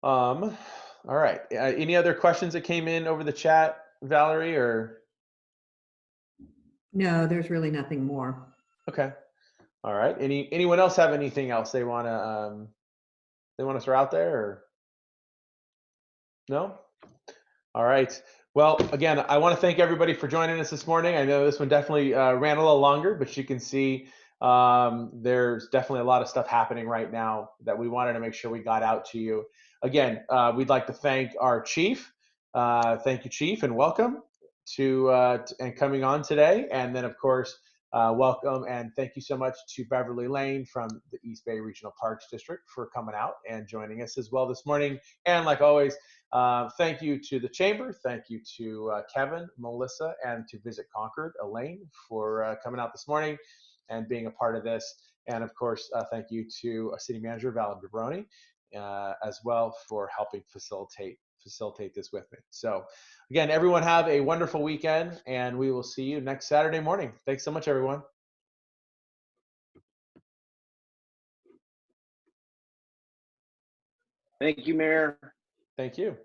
All right. Any other questions that came in over the chat, Valerie, or? No, there's really nothing more. Okay. All right. Anyone else have anything else they want to throw out there, or? No? All right. Well, again, I want to thank everybody for joining us this morning. I know this one definitely ran a little longer, but you can see there's definitely a lot of stuff happening right now that we wanted to make sure we got out to you. Again, we'd like to thank our chief. Thank you, Chief, and welcome to and coming on today. And then, of course, welcome and thank you so much to Beverly Lane from the East Bay Regional Parks District for coming out and joining us as well this morning. And like always, thank you to the Chamber. Thank you to Kevin, Melissa, and to Visit Concord, Elaine, for coming out this morning and being a part of this. And of course, thank you to City Manager Valerie Baroni as well for helping facilitate this with me. So again, everyone have a wonderful weekend, and we will see you next Saturday morning. Thanks so much, everyone. Thank you, Mayor. Thank you.